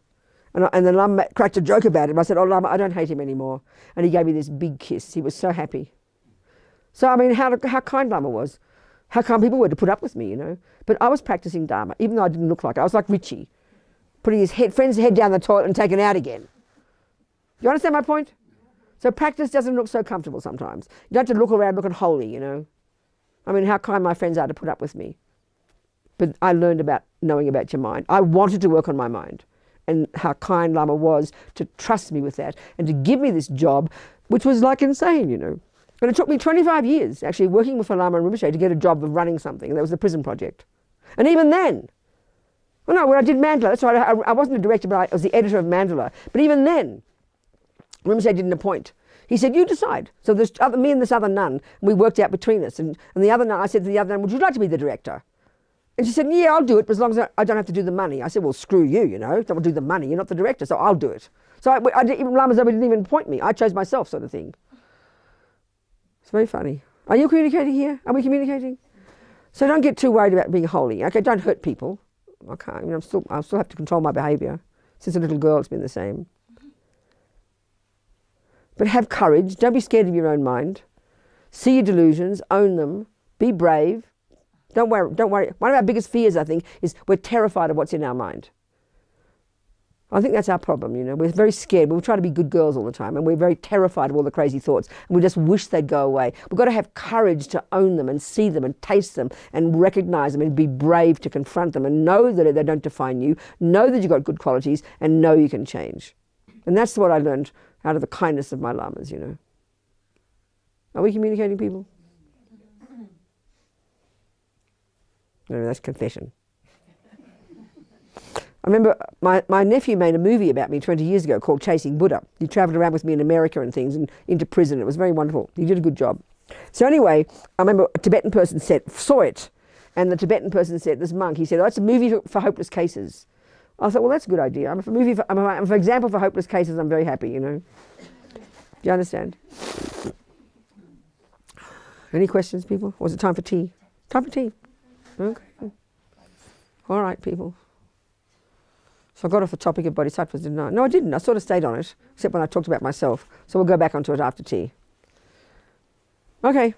And then Lama cracked a joke about him. I said, oh, Lama, I don't hate him anymore. And he gave me this big kiss. He was so happy. So, I mean, how kind Lama was. How kind people were to put up with me, you know. But I was practicing Dharma, even though I didn't look like it. I was like Richie, putting his friend's head down the toilet and taking it out again. Do you understand my point? So practice doesn't look so comfortable sometimes. You don't have to look around looking holy, you know. I mean, how kind my friends are to put up with me. But I learned about knowing about your mind. I wanted to work on my mind. And how kind Lama was to trust me with that and to give me this job, which was like insane, you know. And it took me 25 years, actually, working with Lama and Rinpoche to get a job of running something. And that was the prison project. And even then, well, no, when I did Mandala, that's right, I wasn't a director, but I was the editor of Mandala. But even then, Rinpoche didn't appoint. He said, you decide. So there's me and this other nun, we worked out between us. And the other nun, I said to the other nun, would you like to be the director? And she said, yeah, I'll do it, but as long as I don't have to do the money. I said, well, screw you, you know, don't do the money. You're not the director, so I'll do it. So even Lama Zopa didn't even appoint me. I chose myself, sort of thing. It's very funny. Are you communicating here? Are we communicating? So don't get too worried about being holy. Okay, don't hurt people. Okay, I mean, I still have to control my behaviour. Since a little girl, it's been the same. But have courage. Don't be scared of your own mind. See your delusions. Own them. Be brave. Don't worry. Don't worry. One of our biggest fears, I think, is we're terrified of what's in our mind. I think that's our problem, you know. We're very scared. We try to be good girls all the time, and we're very terrified of all the crazy thoughts, and we just wish they'd go away. We've got to have courage to own them and see them and taste them and recognize them and be brave to confront them and know that they don't define you, know that you've got good qualities, and know you can change. And that's what I learned out of the kindness of my lamas, you know. Are we communicating, people? No, that's confession. I remember my nephew made a movie about me 20 years ago called Chasing Buddha. He travelled around with me in America and things and into prison. It was very wonderful. He did a good job. So anyway, I remember a Tibetan person saw it, and the Tibetan person said, this monk, he said, oh, it's a movie for hopeless cases. I thought, well, that's a good idea. I'm for example for hopeless cases, I'm very happy, you know. Do you understand? Any questions, people? Or is it time for tea? Time for tea. Okay. All right, people. So I got off the topic of bodhisattvas, didn't I? No, I didn't. I sort of stayed on it, except when I talked about myself. So we'll go back onto it after tea. Okay.